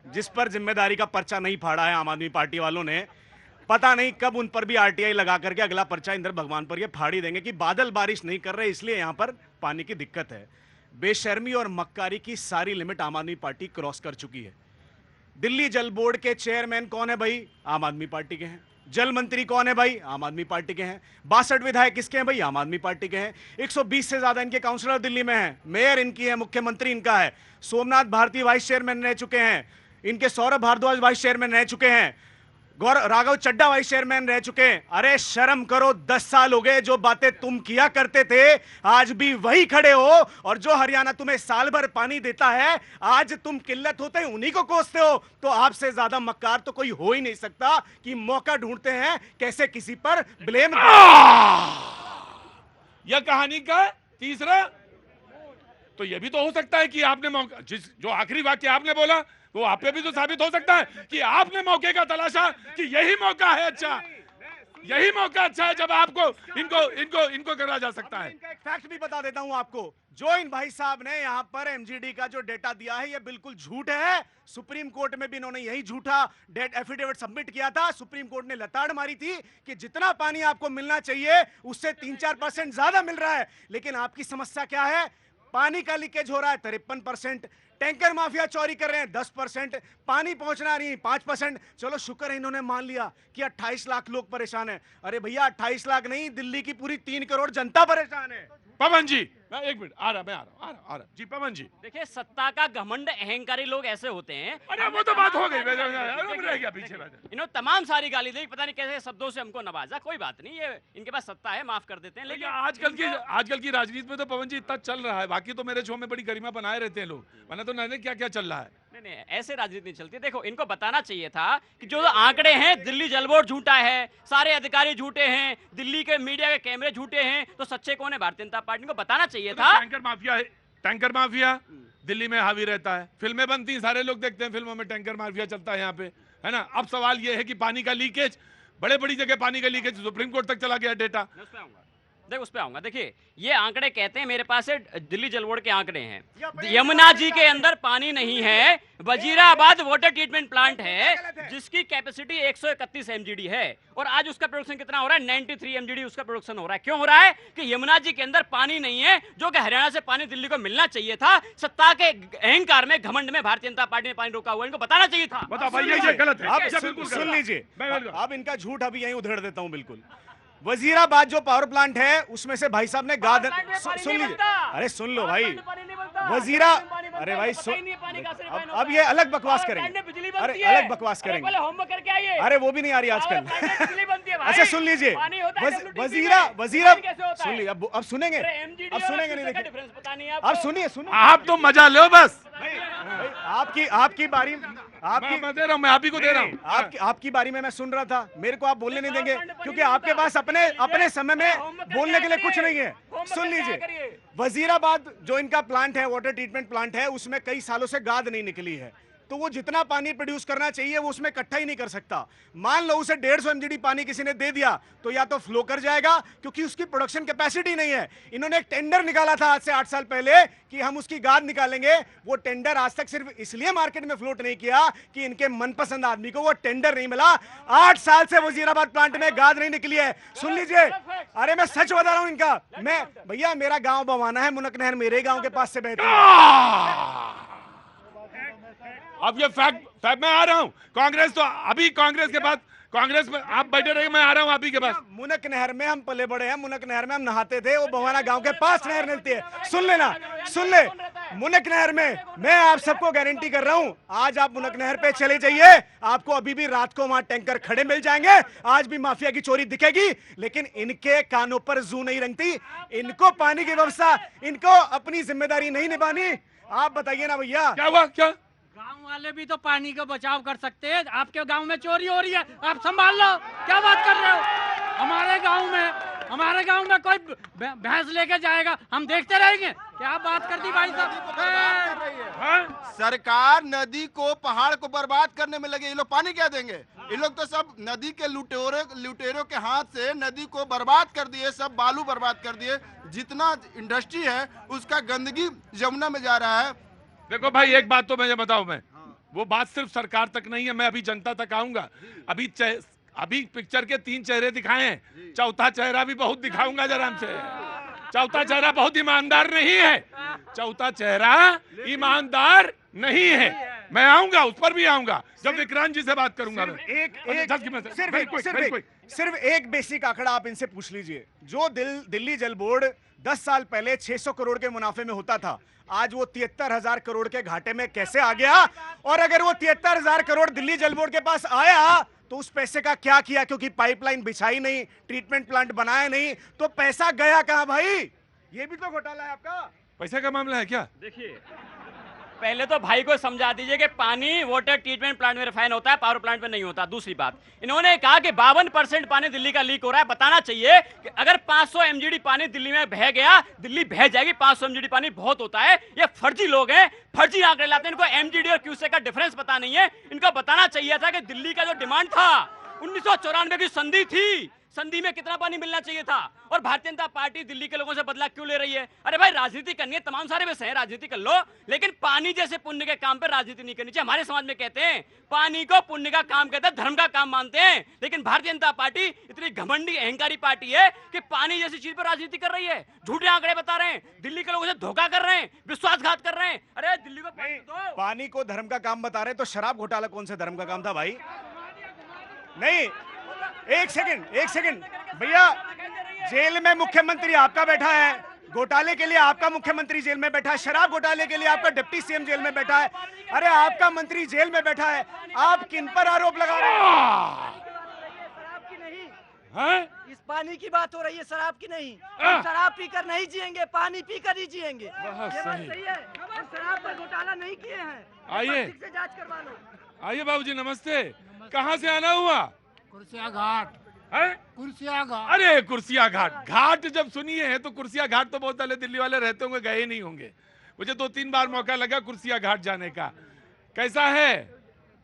जिस पर जिम्मेदारी का पर्चा नहीं फाड़ा है आम आदमी पार्टी वालों ने। पता नहीं कब उन पर भी आरटीआई लगा करके अगला पर्चा इंद्र भगवान पर ये फाड़ी देंगे कि बादल बारिश नहीं कर रहे, इसलिए यहां पर पानी की दिक्कत है। बेशर्मी और मक्कारी की सारी लिमिट आम आदमी पार्टी क्रॉस कर चुकी है। दिल्ली जल बोर्ड के चेयरमैन कौन है भाई? आम आदमी पार्टी के हैं। जल मंत्री कौन है भाई? आम आदमी पार्टी के हैं। 62 विधायक किसके हैं भाई? आम आदमी पार्टी के हैं। 120 से ज्यादा इनके काउंसलर दिल्ली में हैं। मेयर इनकी है, मुख्यमंत्री इनका है। सोमनाथ भारती वाइस चेयरमैन रह चुके हैं इनके, सौरभ भारद्वाज वाइस चेयरमैन रह चुके हैं, राघव चड्डा वाइस चेयरमैन रह चुके हैं। अरे शर्म करो, 10 साल हो गए, जो बातें तुम किया करते थे आज भी वही खड़े हो। और जो हरियाणा तुम्हें साल भर पानी देता है, आज तुम किल्लत होते हैं उन्हीं को कोसते हो। तो आपसे ज्यादा मक्कार तो कोई हो ही नहीं सकता कि मौका ढूंढते हैं कैसे किसी पर ब्लेम। यह कहानी का तीसरा। तो यह भी तो हो सकता है कि आपने मौका, जो आखिरी वाक्य आपने बोला वो आप पे भी तो साबित हो सकता है कि आपने मौके का तलाशा कि यही मौका है अच्छा, यही मौका अच्छा है जब आपको इनको करा जा सकता है। इनका एक फैक्ट भी बता देता हूं आपको। जो इन भाई साहब ने यहां पर एमजीडी का जो डेटा दिया है, ये बिल्कुल झूठ है। सुप्रीम कोर्ट में भी इन्होंने यही झूठा एफिडेविट सबमिट किया था। सुप्रीम कोर्ट ने लताड़ मारी थी कि जितना पानी आपको मिलना चाहिए उससे 3-4% ज्यादा मिल रहा है। लेकिन आपकी समस्या क्या है? पानी का लीकेज हो रहा है 53%, टैंकर माफिया चोरी कर रहे हैं 10%, पानी पहुंचना नहीं 5%। चलो शुक्र है इन्होंने मान लिया कि 28 लाख लोग परेशान हैं। अरे भैया 28 लाख नहीं, दिल्ली की पूरी 3 करोड़ जनता परेशान है। पवन जी, मैं एक मिनट आ रहा जी। पवन जी, देखिए, सत्ता का घमंड अहंकारी लोग ऐसे होते हैं। अरे वो तो बात हो गई, रह गया पीछे। इन्होंने तमाम सारी गाली दी, पता नहीं कैसे शब्दों से हमको नवाजा। कोई बात नहीं, ये इनके पास सत्ता है, माफ कर देते हैं। लेकिन आजकल की राजनीति में तो पवन जी इतना चल रहा है, बाकी तो मेरे शो में बड़ी गरिमा बनाए रहते हैं लोग, वरना तो नहीं क्या क्या चल रहा है। नहीं, ऐसे राजनीति नहीं चलती। देखो, इनको बताना चाहिए था कि जो आंकड़े हैं, दिल्ली जल बोर्ड झूठा है, सारे अधिकारी झूठे हैं, दिल्ली के मीडिया के कैमरे झूठे हैं, तो सच्चे कौन है? भारतीय जनता पार्टी को बताना चाहिए था। टैंकर माफिया दिल्ली में हावी रहता है, फिल्में बनती, सारे लोग देखते हैं, फिल्मों में टैंकर माफिया चलता है यहाँ पे, है ना। अब सवाल ये है कि पानी का लीकेज, बड़ी जगह पानी का लीकेज सुप्रीम कोर्ट तक चला गया डेटा। उस पे आऊंगा। देखिए, ये आंकड़े कहते हैं, मेरे पास है दिल्ली जल बोर्ड के आंकड़े हैं। यमुना जी के अंदर पानी नहीं है। वजीराबाद वाटर ट्रीटमेंट प्लांट है जिसकी कैपेसिटी 131 एमजीडी है और आज उसका प्रोडक्शन कितना हो रहा है? 93 एमजीडी उसका प्रोडक्शन हो रहा है। क्यों हो रहा है? कि यमुना जी के अंदर पानी नहीं है, जो कि हरियाणा से पानी दिल्ली को मिलना चाहिए था। सत्ता के अहंकार में, घमंड में भारतीय जनता पार्टी ने पानी रोका हुआ, इनको बताना चाहिए था। बताओ भाई, ये गलत है। आप सुन लीजिए, अब इनका झूठ अभी यहीं उधेड़ देता हूं। बिल्कुल, वजीराबाद जो पावर प्लांट है उसमें से भाई साहब ने सुन लीजिए, अरे सुन लो भाई, वजीरा, अरे भाई अब ये अलग बकवास करेंगे, अरे अलग बकवास करेंगे, अरे वो भी नहीं आ रही आजकल। अच्छा सुन लीजिए, वजीरा सुन लीजिए, अब सुनेंगे, नहीं देखिए, अब सुनिए, आप तो मजा लो बस। आपकी बारी, मैं आप ही को दे रहा हूँ। आपकी बारी में मैं सुन रहा था, मेरे को आप बोलने नहीं देंगे क्योंकि आपके पास अपने समय में बोलने के लिए कुछ नहीं है। सुन लीजिए, वजीराबाद जो इनका प्लांट है, वाटर ट्रीटमेंट प्लांट है, उसमें कई सालों से गाद नहीं निकली है, तो वो जितना पानी प्रोड्यूस करना चाहिए वो उसमें इकट्ठा ही नहीं कर सकता। मान लो उसे 150 MGD पानी किसी ने दे दिया तो या तो फ्लो कर जाएगा क्योंकि उसकी प्रोडक्शन कैपेसिटी नहीं है। इन्होंने एक टेंडर निकाला था आज से 8 साल पहले कि हम उसकी गाद निकालेंगे। वो टेंडर आज तक सिर्फ इसलिए मार्केट में फ्लोट नहीं किया कि इनके मनपसंद आदमी को वो टेंडर नहीं मिला। 8 साल से वजीराबाद प्लांट में गाद नहीं निकली है। सुन लीजिए, अरे मैं सच बता रहा हूं इनका, मैं भैया मेरा गांव बवाना है, मुनक नहर मेरे गांव के पास से बहती है। अब ये फैक्ट मैं आ रहा हूं। कांग्रेस तो अभी कांग्रेस के बाद कांग्रेस में आप बैठे रहिए, मैं आ रहा हूं आप ही के पास। मुनक नहर में हम पले बड़े हैं, मुनक नहर में हम नहाते थे, वो बवाना गांव के पास नहर मिलती है। सुन लेना, सुन ले, मुनक नहर में मैं आप सबको गारंटी कर रहा हूं, आज आप मुनक नहर पे चले जाइए, आपको अभी भी रात को वहां टैंकर खड़े मिल जाएंगे, आज भी माफिया की चोरी दिखेगी, लेकिन इनके कानों पर जू नहीं रंगती। इनको पानी की व्यवस्था, इनको अपनी जिम्मेदारी नहीं निभानी। आप बताइए ना भैया, क्या हुआ? क्या गांव वाले भी तो पानी का बचाव कर सकते हैं। आपके गांव में चोरी हो रही है, आप संभाल लो। क्या बात कर रहे हो? हमारे गांव में कोई भैंस लेके जाएगा, हम देखते रहेंगे? क्या बात कर दी भाई साहब। सरकार नदी को, पहाड़ को बर्बाद करने में लगे, ये लोग पानी क्या देंगे? ये लोग तो सब नदी के लुटेरों के हाथ से नदी को बर्बाद कर दिए, सब बालू बर्बाद कर दिए। जितना इंडस्ट्री है उसका गंदगी यमुना में जा रहा है। देखो भाई, एक बात तो मुझे बताऊं, मैं वो बात सिर्फ सरकार तक नहीं है, मैं अभी जनता तक आऊंगा। अभी पिक्चर के 3 चेहरे दिखाए हैं, चौथा चेहरा भी बहुत दिखाऊंगा जरा हमसे। चौथा चेहरा बहुत ईमानदार नहीं है, चौथा चेहरा ईमानदार नहीं है। मैं आऊंगा, उस पर भी आऊंगा जब विक्रांत जी से बात करूंगा। सिर्फ एक बेसिक आंकड़ा आप इनसे पूछ लीजिए, जो दिल्ली जल बोर्ड 10 साल पहले 600 करोड़ के मुनाफे में होता था, आज वो 73,000 करोड़ के घाटे में कैसे आ गया? और अगर वो 73,000 करोड़ दिल्ली जल बोर्ड के पास आया तो उस पैसे का क्या किया? क्योंकि पाइपलाइन बिछाई नहीं, ट्रीटमेंट प्लांट बनाया नहीं, तो पैसा गया कहां भाई? ये भी तो घोटाला है आपका। पैसे का मामला है क्या? देखिए, पहले तो भाई को समझा दीजिए कि पानी वाटर ट्रीटमेंट प्लांट में रिफाइन होता है, पावर प्लांट में नहीं होता। दूसरी बात, इन्होंने कहा कि 52% पानी दिल्ली का लीक हो रहा है। बताना चाहिए कि अगर 500 MGD पानी दिल्ली में बह गया, दिल्ली बह जाएगी। 500 MGD पानी बहुत होता है। ये फर्जी लोग हैं, फर्जी आंकड़े लाते हैं। इनको MGD और क्यूसेक का डिफरेंस पता नहीं है। इनको बताना चाहिए था कि दिल्ली का जो डिमांड था, 1994 की संधि थी, संधि में कितना पानी मिलना चाहिए था। और भारतीय जनता पार्टी दिल्ली के लोगों से बदला क्यों ले रही है? अरे भाई, राजनीति करनी है, तमाम सारे विषय हैं, राजनीति कर लो, लेकिन पानी जैसे पुण्य के काम पर राजनीति नहीं करनी चाहिए। हमारे समाज में कहते हैं पानी को पुण्य का काम कहते हैं, धर्म का काम मानते हैं, लेकिन भारतीय जनता पार्टी इतनी घमंडी अहंकारी पार्टी है कि पानी जैसी चीज पर राजनीति कर रही है। झूठे आंकड़े बता रहे हैं, दिल्ली के लोगों से धोखा कर रहे हैं, विश्वासघात कर रहे हैं। अरे दिल्ली को पानी को धर्म का काम बता रहे, तो शराब घोटाला कौन से धर्म का काम था भाई? नहीं, एक सेकंड भैया, जेल में मुख्यमंत्री आपका बैठा है, घोटाले के लिए आपका मुख्यमंत्री जेल में बैठा है, शराब घोटाले के लिए आपका डिप्टी CM जेल में बैठा है। अरे आपका मंत्री जेल में बैठा है, आप किन पर आरोप लगा रहे हैं? इस पानी की बात हो रही है, शराब की नहीं। हम शराब पीकर नहीं जिएंगे, पानी पीकर ही जिएंगे। ये बात सही है। हम शराब पर घोटाला नहीं किए हैं। आइए, जांच करवा लो। आइए बाबूजी, नमस्ते। कहाँ से आना हुआ? कुर्सिया घाट। कुर्सिया घाट। अरे कुर्सिया घाट, घाट जब सुनिए है तो कुर्सिया घाट तो बहुत सारे दिल्ली वाले रहते होंगे, गए नहीं होंगे। मुझे 2-3 बार मौका लगा कुर्सिया घाट जाने का। कैसा है?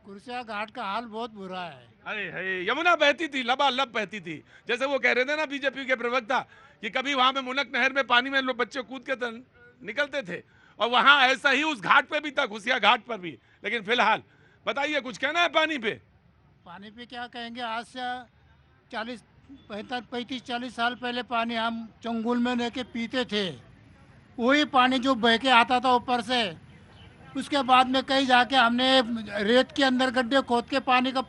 कुर्सिया घाट का हाल बहुत बुरा है। अरे यमुना बहती थी, लबालब बहती थी। जैसे वो कह रहे थे ना बीजेपी के प्रवक्ता कि कभी वहां में मुनक नहर में पानी में लोग बच्चे कूद के निकलते थे, और वहां ऐसा ही उस घाट पे भी था, कुर्सिया घाट पर भी। लेकिन फिलहाल बताइए, कुछ कहना है पानी पे? पानी पे क्या कहेंगे? आज से 35-40 साल पहले पानी हम चंगुल में लेके पीते थे, वही पानी जो बह के आता था ऊपर से। उसके बाद में कहीं जाके हमने रेत के अंदर गड्ढे खोद के पानी का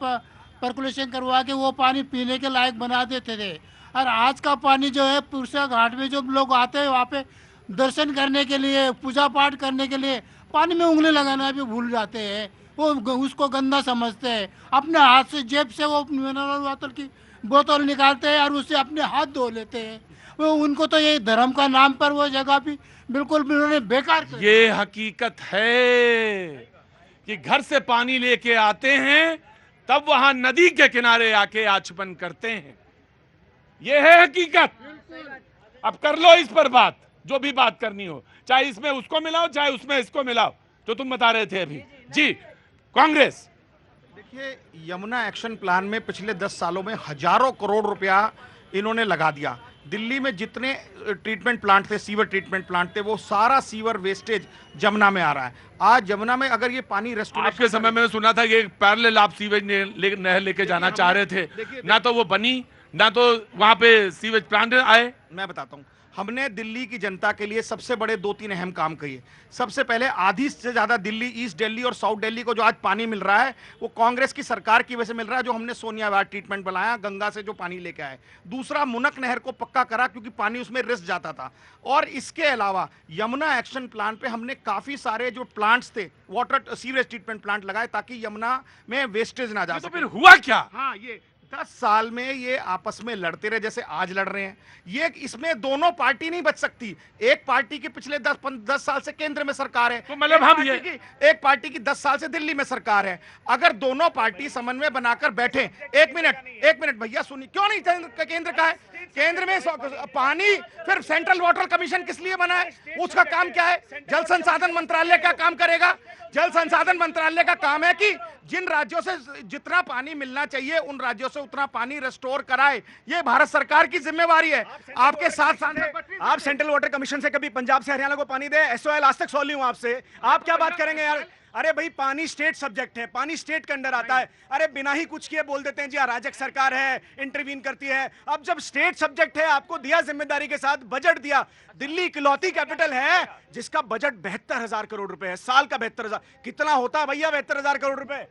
पर्कुलेशन करवा के वो पानी पीने के लायक बना देते थे। और आज का पानी जो है, पुरसा घाट में जो लोग आते हैं वहाँ पे दर्शन करने के लिए, पूजा पाठ करने के लिए, पानी में उंगली लगाना भी भूल जाते हैं। वो उसको गंदा समझते हैं। अपने हाथ से जेब से वो मिनरल वाटर की बोतल निकालते हैं और उससे अपने हाथ धो लेते हैं। वो उनको तो ये धर्म का नाम पर वो जगह भी बिल्कुल उन्होंने बेकार कर। ये हकीकत है कि घर से पानी लेके आते हैं, तब वहां नदी के किनारे आके आचमन करते हैं। ये है हकीकत। अब कर लो इस पर बात, जो भी बात करनी हो, चाहे इसमें उसको मिलाओ चाहे उसमें इसको मिलाओ, जो तुम बता रहे थे अभी। जी कांग्रेस। देखिए, यमुना एक्शन प्लान में पिछले 10 सालों में हजारों करोड़ रुपया इन्होंने लगा दिया। दिल्ली में जितने ट्रीटमेंट प्लांट थे, सीवर ट्रीटमेंट प्लांट थे, वो सारा सीवर वेस्टेज जमुना में आ रहा है। आज जमुना में अगर ये पानी रेस्टोरेशन, आपके समय में सुना था ये पैरेलल आप सीवेज नहर लेके जाना चाह रहे थे, ना तो वो बनी ना तो वहां पे सीवेज प्लांट आए। मैं बताता हूं, हमने दिल्ली की जनता के लिए सबसे बड़े 2-3 अहम काम किए। सबसे पहले आधी से ज्यादा दिल्ली, ईस्ट दिल्ली और साउथ दिल्ली को जो आज पानी मिल रहा है वो कांग्रेस की सरकार की वजह से मिल रहा है, जो हमने सोनिया विहार ट्रीटमेंट बनाया, गंगा से जो पानी लेके आए। दूसरा, मुनक नहर को पक्का करा क्योंकि पानी उसमें रिस जाता था। और इसके अलावा यमुना एक्शन प्लान पे हमने काफी सारे जो प्लांट्स थे, वाटर सीवरेज ट्रीटमेंट प्लांट लगाए ताकि यमुना में वेस्टेज ना जा सके। तो फिर हुआ क्या? हाँ, ये 10 साल में ये आपस में लड़ते रहे जैसे आज लड़ रहे हैं। ये इसमें दोनों पार्टी नहीं बच सकती। एक पार्टी की पिछले 10 साल से केंद्र में सरकार है, तो मतलब हम ये एक पार्टी की 10 साल से दिल्ली में सरकार है। अगर दोनों पार्टी समन्वय बनाकर बैठे, एक मिनट भैया सुनिए, क्यों नहीं केंद्र का है? केंद्र में पानी, फिर सेंट्रल वाटर कमीशन किस लिए बना है? उसका काम क्या है? जल संसाधन मंत्रालय क्या काम करेगा? जल संसाधन मंत्रालय का काम है कि जिन राज्यों से जितना पानी मिलना चाहिए उन राज्यों से उतना पानी रिस्टोर कराए। ये भारत सरकार की जिम्मेवारी है। आपके साथ आप सेंट्रल वाटर कमीशन से कभी पंजाब से हरियाणा को पानी दे? एसओएल आज तक सॉल्व हूं आपसे, आप क्या बात करेंगे यार? अरे भाई, पानी स्टेट सब्जेक्ट है, पानी स्टेट के अंडर आता है। अरे बिना ही कुछ किए बोल देते हैं जी अराजक सरकार है, इंटरवीन करती है। अब जब स्टेट सब्जेक्ट है, आपको दिया जिम्मेदारी के साथ, बजट दिया। दिल्ली इकलौती कैपिटल है जिसका बजट 72,000 करोड़ रुपए है, साल का 72,000। कितना होता है भैया 72,000 करोड़ रुपए?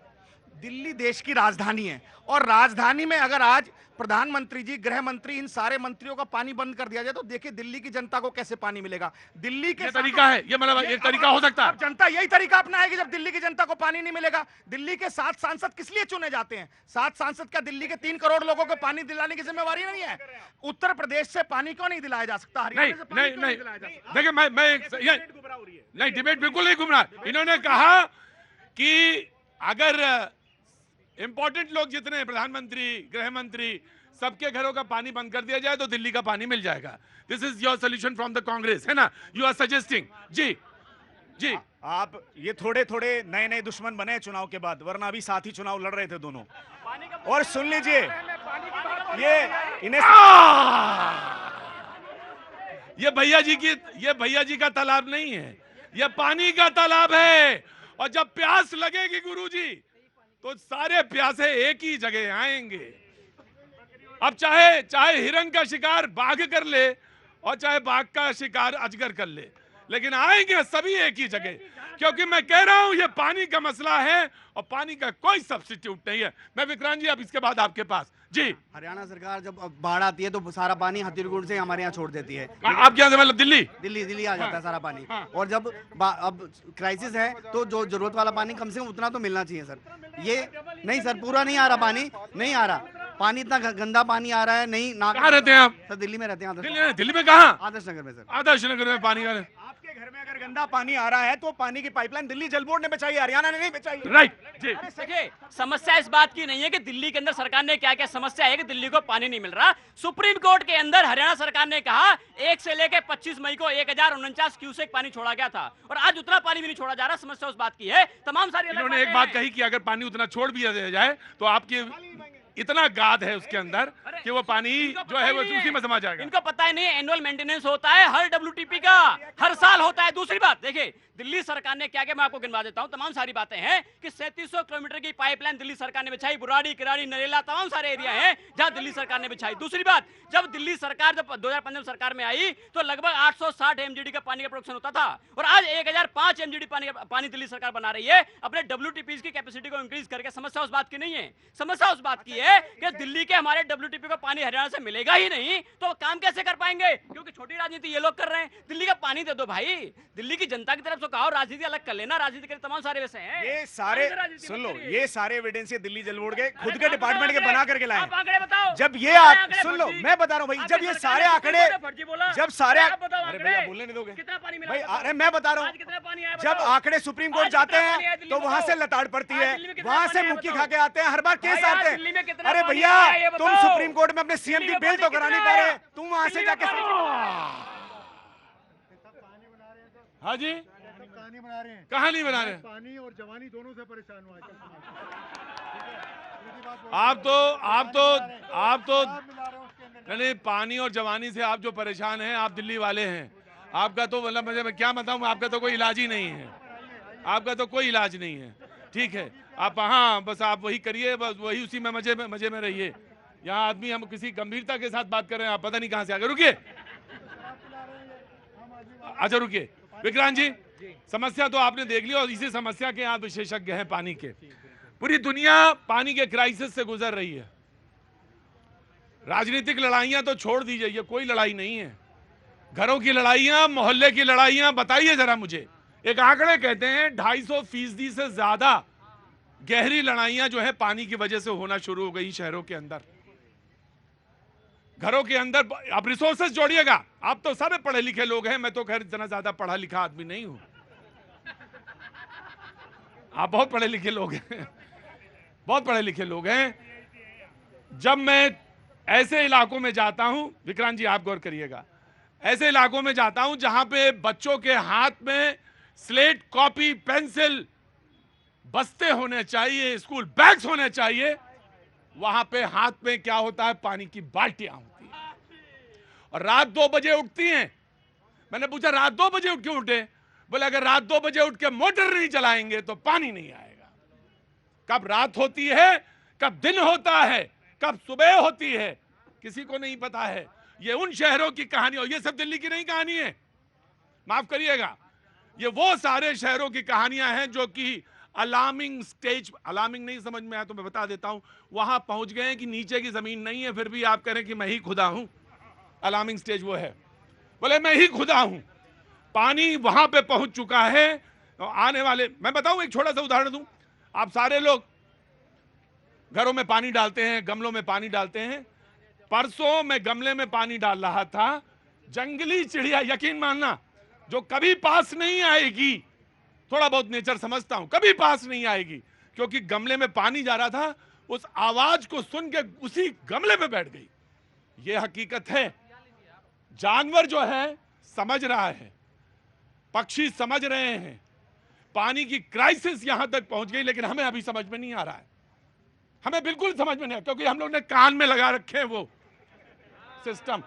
दिल्ली देश की राजधानी है और राजधानी में अगर आज प्रधानमंत्री जी, गृह मंत्री, इन सारे मंत्रियों का पानी बंद कर दिया जाए तो देखिए दिल्ली की जनता को कैसे पानी मिलेगा। दिल्ली के तरीका है ये, मतलब एक तरीका हो सकता है। जनता यही तरीका अपनाएगी जब दिल्ली की जनता को पानी नहीं मिलेगा। दिल्ली के 7 सांसद किस लिए चुने जाते हैं? 7 सांसद क्या दिल्ली के 3 करोड़ लोगों को पानी दिलाने की जिम्मेवारी नहीं है? उत्तर प्रदेश से पानी क्यों नहीं दिलाया जा सकता? हरियाणा से पानी क्यों नहीं दिलाया जा सकता? देखिए मैं डिबेट बिल्कुल नहीं घूम रहा। इन्होंने कहा कि अगर इंपॉर्टेंट लोग जितने हैं, प्रधानमंत्री, गृह मंत्री, सबके घरों का पानी बंद कर दिया जाए तो दिल्ली का पानी मिल जाएगा। This is your solution from the Congress, है ना? You are suggesting. जी आप ये थोड़े नए दुश्मन बने चुनाव के बाद, वरना अभी साथ ही चुनाव लड़ रहे थे दोनों। और सुन लीजिए, ये भैया जी का तालाब नहीं है, ये पानी का तालाब है। और जब प्यास लगेगी गुरुजी तो सारे प्यासे एक ही जगह आएंगे। अब चाहे हिरन का शिकार बाघ कर ले और चाहे बाघ का शिकार अजगर कर ले, लेकिन आएंगे सभी एक ही जगह। क्योंकि मैं कह रहा हूं ये पानी का मसला है और पानी का कोई सब्स्टिट्यूट नहीं है। मैं विक्रांत जी, अब इसके बाद आपके पास। जी, हरियाणा सरकार जब बाढ़ आती है तो सारा पानी हाथीरगुंड से हमारे यहाँ छोड़ देती है। आपके यहाँ से मतलब दिल्ली आ जाता है सारा पानी। और जब अब क्राइसिस है तो जो जरूरत वाला पानी कम से कम उतना तो मिलना चाहिए सर। ये नहीं सर, पूरा नहीं आ रहा पानी, नहीं आ रहा पानी, इतना गंदा पानी आ रहा है। नहीं ना, कहाँ रहते हैं आप? सर दिल्ली में रहते हैं। दिल्ली में कहाँ? आदर्श नगर में सर। आदर्श नगर में पानी का आपके घर में अगर गंदा पानी आ रहा है तो पानी की पाइपलाइन दिल्ली जल बोर्ड ने बिछाई, हरियाणा ने नहीं बिछाई। राइट जी। देखिए, समस्या इस बात की नहीं है कि दिल्ली के अंदर सरकार ने क्या क्या समस्या है कि दिल्ली को पानी नहीं मिल रहा। सुप्रीम कोर्ट के अंदर हरियाणा सरकार ने कहा 1 से लेकर 25 मई को 1049 क्यूसेक पानी छोड़ा गया था और आज उतना पानी भी नहीं छोड़ा जा रहा। समस्या उस बात की है। तमाम सारी इन्होंने एक बात कही कि अगर पानी उतना छोड़ भी दिया जाए तो आपकी इतना गाद है उसके अंदर कि वो पानी जो है वो उसी में समा जाएगा। इनको पता ही नहीं है एनुअल मेंटेनेंस होता है हर WTP का, हर साल होता है। दूसरी बात देखिए, दिल्ली सरकार ने क्या क्या, मैं आपको गिनवा देता हूं, तमाम सारी बातें हैं कि 3700 किलोमीटर की पाइपलाइन दिल्ली सरकार ने बिछाई। बुराड़ी, किराड़ी, नरेला, तमाम सारे एरिया हैं जहां दिल्ली सरकार ने बिछाई। दूसरी बात, जब दिल्ली सरकार 2015 सरकार में आई तो लगभग 860 MGD का पानी का प्रोडक्शन होता था और आज 1005 MGD पानी दिल्ली सरकार बना रही है अपने WTPs की कैपेसिटी को इंक्रीज करके। समस्या उस बात की नहीं है, समस्या उस बात की है कि दिल्ली के हमारे WTP को पानी हरियाणा से मिलेगा ही नहीं तो काम कैसे कर पाएंगे? क्योंकि छोटी राजनीति ये लोग कर रहे हैं। दिल्ली का पानी दे दो भाई, दिल्ली की जनता की तरफ से कहो, राजनीति अलग कर लेना, राजनीति के तमाम सारे वैसे हैं। ये सारे सुन लो, ये सारे एविडेंस दिल्ली जल बोर्ड के खुद के डिपार्टमेंट के बना करके लाए। आंकड़े बताओ। जब ये सुन लो, मैं बता रहा हूँ भाई, जब ये सारे आंकड़े, जब सारे, अरे भैया बोलने नहीं दोगे कितना पानी मिला भाई? अरे मैं बता रहा हूँ, जब आंकड़े सुप्रीम कोर्ट जाते हैं तो वहां से लताड़ पड़ती है, वहां से मुक्की खा के आते हैं, हर बार केस आते हैं। अरे भैया, तुम सुप्रीम कोर्ट में अपने सीएम की बेल तो करा नहीं पा रहे, तुम वहां से जाके हाँ जी, कहानी बना रहे हैं। कहाँ नहीं बना रहे हैं? पानी और जवानी दोनों से परेशान हुआ है। आप तो नहीं, पानी और जवानी से आप जो परेशान हैं, आप दिल्ली वाले हैं। आपका तो मतलब मुझे मैं क्या बताऊं, आपका तो कोई इलाज ही नहीं है, आपका तो कोई इलाज नहीं है। ठीक है, आप हाँ बस आप वही करिए, बस वही उसी में मजे में रहिए। यहाँ आदमी हम किसी गंभीरता के साथ बात कर रहे हैं, आप पता नहीं कहाँ से आ गए। रुकिए, अच्छा रुकिए विक्रांत जी, समस्या तो आपने देख ली और इसी समस्या के आप विशेषज्ञ हैं पानी के। पूरी दुनिया पानी के क्राइसिस से गुजर रही है। राजनीतिक लड़ाइयां तो छोड़ दीजिए, ये कोई लड़ाई नहीं है। घरों की लड़ाइयां, मोहल्ले की लड़ाइयां, बताइए जरा मुझे। एक आंकड़े कहते हैं 250% से ज्यादा गहरी लड़ाइयां जो है पानी की वजह से होना शुरू हो गई शहरों के अंदर, घरों के अंदर। आप रिसोर्सेस जोड़िएगा, आप तो सारे पढ़े लिखे लोग हैं, मैं तो खैर इतना ज्यादा पढ़ा लिखा आदमी नहीं हूं, आप बहुत पढ़े लिखे लोग हैं, बहुत पढ़े लिखे लोग हैं। जब मैं ऐसे इलाकों में जाता हूं, विक्रांत जी आप गौर करिएगा, ऐसे इलाकों में जाता हूं जहां पे बच्चों के हाथ में स्लेट, कॉपी, पेंसिल, बस्ते होने चाहिए, स्कूल बैग्स होने चाहिए, वहां पे हाथ में क्या होता है, पानी की बाल्टियां होती हैं। और रात 2 बजे उठती हैं। मैंने पूछा रात 2 बजे उठ क्यों उठे? बोले अगर रात 2 बजे उठ के मोटर नहीं चलाएंगे तो पानी नहीं आएगा। कब रात होती है, कब दिन होता है, कब सुबह होती है, किसी को नहीं पता है। ये उन शहरों की कहानी, और ये सब दिल्ली की नहीं कहानी है, माफ करिएगा, ये वो सारे शहरों की कहानियां हैं जो कि अलार्मिंग स्टेज, अलार्मिंग नहीं समझ में आया तो मैं बता देता हूं, वहां पहुंच गए कि नीचे की जमीन नहीं है, फिर भी आप कह रहे हैं कि मैं ही खुदा हूं। अलार्मिंग स्टेज वो है, बोले मैं ही खुदा हूं। पानी वहां पे पहुंच चुका है। आने वाले, मैं बताऊं एक छोटा सा उदाहरण दूं, आप सारे लोग घरों में पानी डालते हैं, गमलों में पानी डालते हैं। परसों मैं गमले में पानी डाल रहा था, जंगली चिड़िया, यकीन मानना, जो कभी पास नहीं आएगी, थोड़ा बहुत नेचर समझता हूं, कभी पास नहीं आएगी, क्योंकि गमले में पानी जा रहा था, उस आवाज को सुन के उसी गमले पे बैठ गई। यह हकीकत है। जानवर जो है समझ रहा है, पक्षी समझ रहे हैं, पानी की क्राइसिस यहां तक पहुंच गई, लेकिन हमें अभी समझ में नहीं आ रहा है। हमें बिल्कुल समझ में नहीं आ, क्योंकि हम लोग ने कान में लगा रखे हैं वो सिस्टम।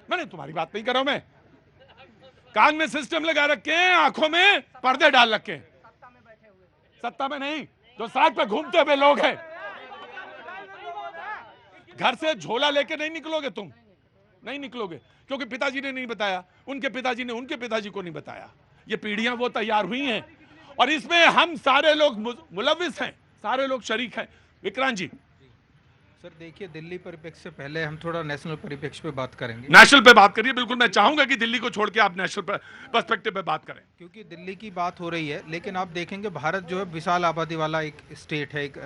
मैंने तुम्हारी बात नहीं कर रहा हूं, मैं कान में सिस्टम लगा रखे हैं, आंखों में पर्दे डाल रखे हैं। सत्ता में नहीं, जो सड़क पे घूमते हुए लोग हैं। घर से झोला लेके नहीं निकलोगे, तुम नहीं निकलोगे, क्योंकि पिताजी ने नहीं बताया, उनके पिताजी ने उनके पिताजी को नहीं बताया। ये पीढ़ियां वो तैयार हुई हैं, और इसमें हम सारे लोग मुलविस हैं, सारे लोग शरीक हैं। विक्रांत जी। सर देखिए, दिल्ली परिप्रेक्ष्य से पहले हम थोड़ा नेशनल परिप्रेक्ष्य पे बात करेंगे। नेशनल पे बात करिए, बिल्कुल। मैं चाहूंगा कि दिल्ली को छोड़ के आप नेशनल पर्सपेक्टिव पे बात करें, क्योंकि दिल्ली की बात हो रही है, लेकिन आप देखेंगे भारत जो है विशाल आबादी वाला एक स्टेट है, एक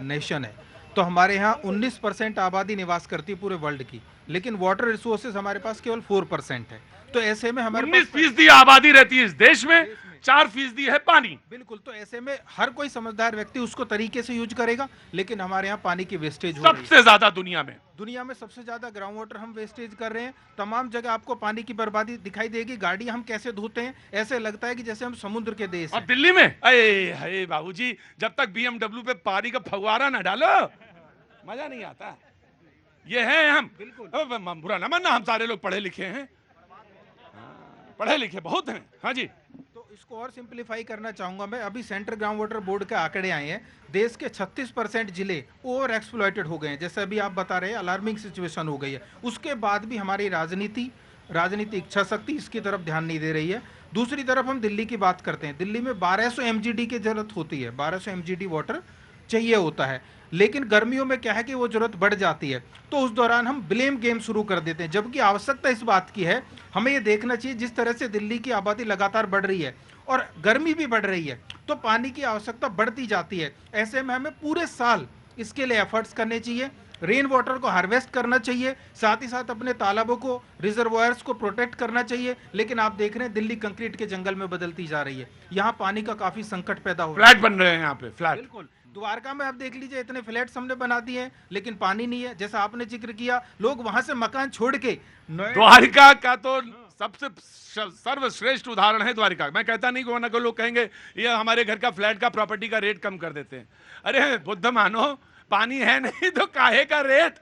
नेशन है। तो हमारे यहाँ 19% आबादी निवास करती है पूरे वर्ल्ड की, लेकिन वाटर रिसोर्सेज हमारे पास केवल 4% है। तो ऐसे में हमारे 19% आबादी रहती है इस देश में, 4% है पानी। बिल्कुल, तो ऐसे में हर कोई समझदार व्यक्ति उसको तरीके से यूज करेगा, लेकिन हमारे यहाँ पानी की वेस्टेज हो रही है सबसे ज्यादा दुनिया में सबसे ज्यादा ग्राउंड वाटर हम वेस्टेज कर रहे हैं। तमाम जगह आपको पानी की बर्बादी दिखाई देगी। गाड़ी हम कैसे धोते हैं, ऐसे लगता है कि जैसे हम समुद्र के देश और दिल्ली में, अरे बाबूजी, जब तक BMW पे पानी का फव्वारा ना डालो मजा नहीं आता। ये है हम, बिल्कुल बुरा ना मानना, हम सारे लोग पढ़े लिखे हैं, पढ़े लिखे बहुत हैं। हाँ जी, तो इसको और सिंपलीफाई करना चाहूंगा मैं। अभी सेंट्रल ग्राउंड वाटर बोर्ड के आंकड़े आए हैं, देश के 36% जिले ओवर एक्सप्लॉइटेड हो गए हैं। जैसे अभी आप बता रहे हैं, अलार्मिंग सिचुएशन हो गई है। उसके बाद भी हमारी राजनीति इच्छा शक्ति इसकी तरफ ध्यान नहीं दे रही है। दूसरी तरफ हम दिल्ली की बात करते हैं, दिल्ली में 1200 MGD की जरूरत होती है, 1200 MGD वाटर चाहिए होता है, लेकिन गर्मियों में क्या है कि वो जरूरत बढ़ जाती है। तो उस दौरान हम ब्लेम गेम शुरू कर देते हैं, जबकि आवश्यकता इस बात की है, हमें ये देखना चाहिए जिस तरह से दिल्ली की आबादी लगातार बढ़ रही है और गर्मी भी बढ़ रही है, तो पानी की आवश्यकता बढ़ती जाती है। ऐसे में हमें पूरे साल इसके लिए एफर्ट्स करने चाहिए, रेन वाटर को हार्वेस्ट करना चाहिए, साथ ही साथ अपने तालाबों को, रिजर्वायर्स को प्रोटेक्ट करना चाहिए। लेकिन आप देख रहे हैं दिल्ली कंक्रीट के जंगल में बदलती जा रही है, यहाँ पानी का काफी संकट पैदा हो रहा है। फ्लैट बन रहे हैं यहाँ पे, फ्लैट। बिल्कुल, द्वारका में आप देख लीजिए, इतने फ्लैट्स हमने बना दिए हैं लेकिन पानी नहीं है। जैसा आपने जिक्र किया, लोग वहां से मकान छोड़ के द्वारिका का तो सबसे सर्वश्रेष्ठ उदाहरण है द्वारिका। मैं कहता नहीं को ना को लोग कहेंगे ये हमारे घर का फ्लैट का प्रॉपर्टी का रेट कम कर देते हैं। अरे बुद्ध मानो, पानी है नहीं तो काहे का रेट,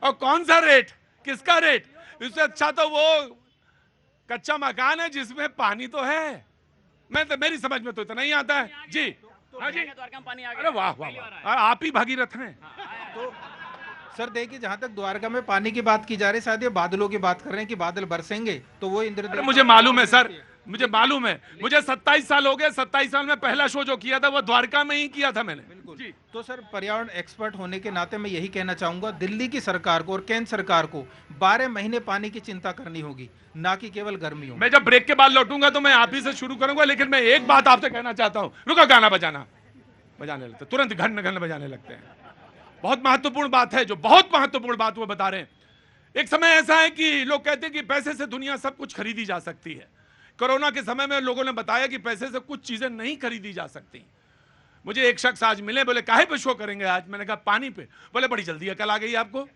और कौन सा रेट, किसका रेट? इससे अच्छा तो वो कच्चा मकान है जिसमें पानी तो है। मैं तो, मेरी समझ में तो इतना ही आता है जी। हाँ जी, अरे वाह वाह वाह, आप ही भागीरथ हैं। तो सर देखिए, जहां तक द्वारका में पानी की बात की जा रही है, शायद ये बादलों की बात कर रहे हैं कि बादल बरसेंगे तो वो इंद्रदेव। मुझे मालूम है सर, मुझे मालूम है, मुझे 27 साल हो गए। 27 साल में पहला शो जो किया था वो द्वारका में ही किया था मैंने। जी। तो सर, पर्यावरण एक्सपर्ट होने के नाते मैं यही कहना चाहूंगा, दिल्ली की सरकार को और केंद्र सरकार को 12 महीने पानी की चिंता करनी होगी, ना कि केवल गर्मियों। मैं जब ब्रेक के बाद लौटूंगा तो मैं आप ही से शुरू करूंगा, लेकिन मैं एक बात आपसे कहना चाहता हूं। रुको, गाना बजाने लगते, तुरंत घन घन बजाने लगते हैं। बहुत महत्वपूर्ण बात है, जो बहुत महत्वपूर्ण बात वो बता रहे हैं। एक समय ऐसा है कि लोग कहते हैं कि पैसे से दुनिया सब कुछ खरीदी जा सकती है। कोरोना के समय में लोगों ने बताया कि पैसे से कुछ चीजें नहीं खरीदी जा सकती। मुझे एक शख्स आज मिले, बोले काहे पे शो करेंगे आज? मैंने कहा पानी पे। बोले बड़ी जल्दी अकल आ गई आपको।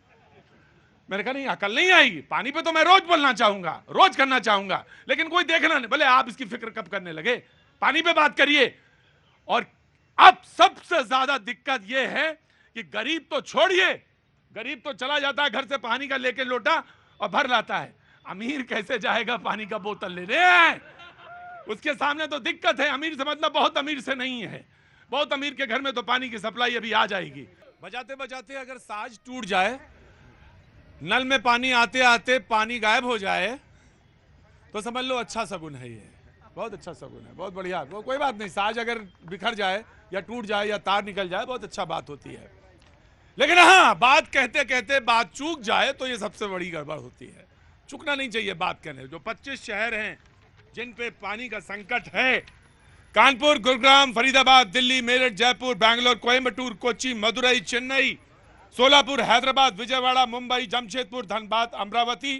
मैंने कहा नहीं, अकल नहीं आएगी, पानी पे तो मैं रोज बोलना चाहूंगा, रोज करना चाहूंगा, लेकिन कोई देखना नहीं। बोले आप इसकी फिक्र कब करने लगे, पानी पे बात करिए। और अब सबसे ज्यादा दिक्कत यह है कि गरीब तो छोड़िए, गरीब तो चला जाता है घर से पानी का लेके लोटा और भर लाता है, अमीर कैसे जाएगा पानी का बोतल लेने? उसके सामने तो दिक्कत है। अमीर से मतलब बहुत अमीर से नहीं है, बहुत अमीर के घर में तो पानी की सप्लाई अभी आ जाएगी। बजाते बजाते अगर साज टूट जाए, नल में पानी आते आते पानी गायब हो जाए, तो समझ लो अच्छा शगुन है, ये बहुत अच्छा शगुन है, बहुत बढ़िया। वो कोई बात नहीं, साज अगर बिखर जाए या टूट जाए या तार निकल जाए, बहुत अच्छा बात होती है। लेकिन हाँ, बात कहते कहते बात चूक जाए तो ये सबसे बड़ी गड़बड़ होती है। चूकना नहीं चाहिए बात कहने। जो 25 शहर हैं जिन पे पानी का संकट है, कानपुर, गुरुग्राम, फरीदाबाद, दिल्ली, मेरठ, जयपुर, बैंगलोर, कोयम्बटूर, कोच्चि, मदुरई, चेन्नई, सोलापुर, हैदराबाद, विजयवाड़ा, मुंबई, जमशेदपुर, धनबाद, अमरावती,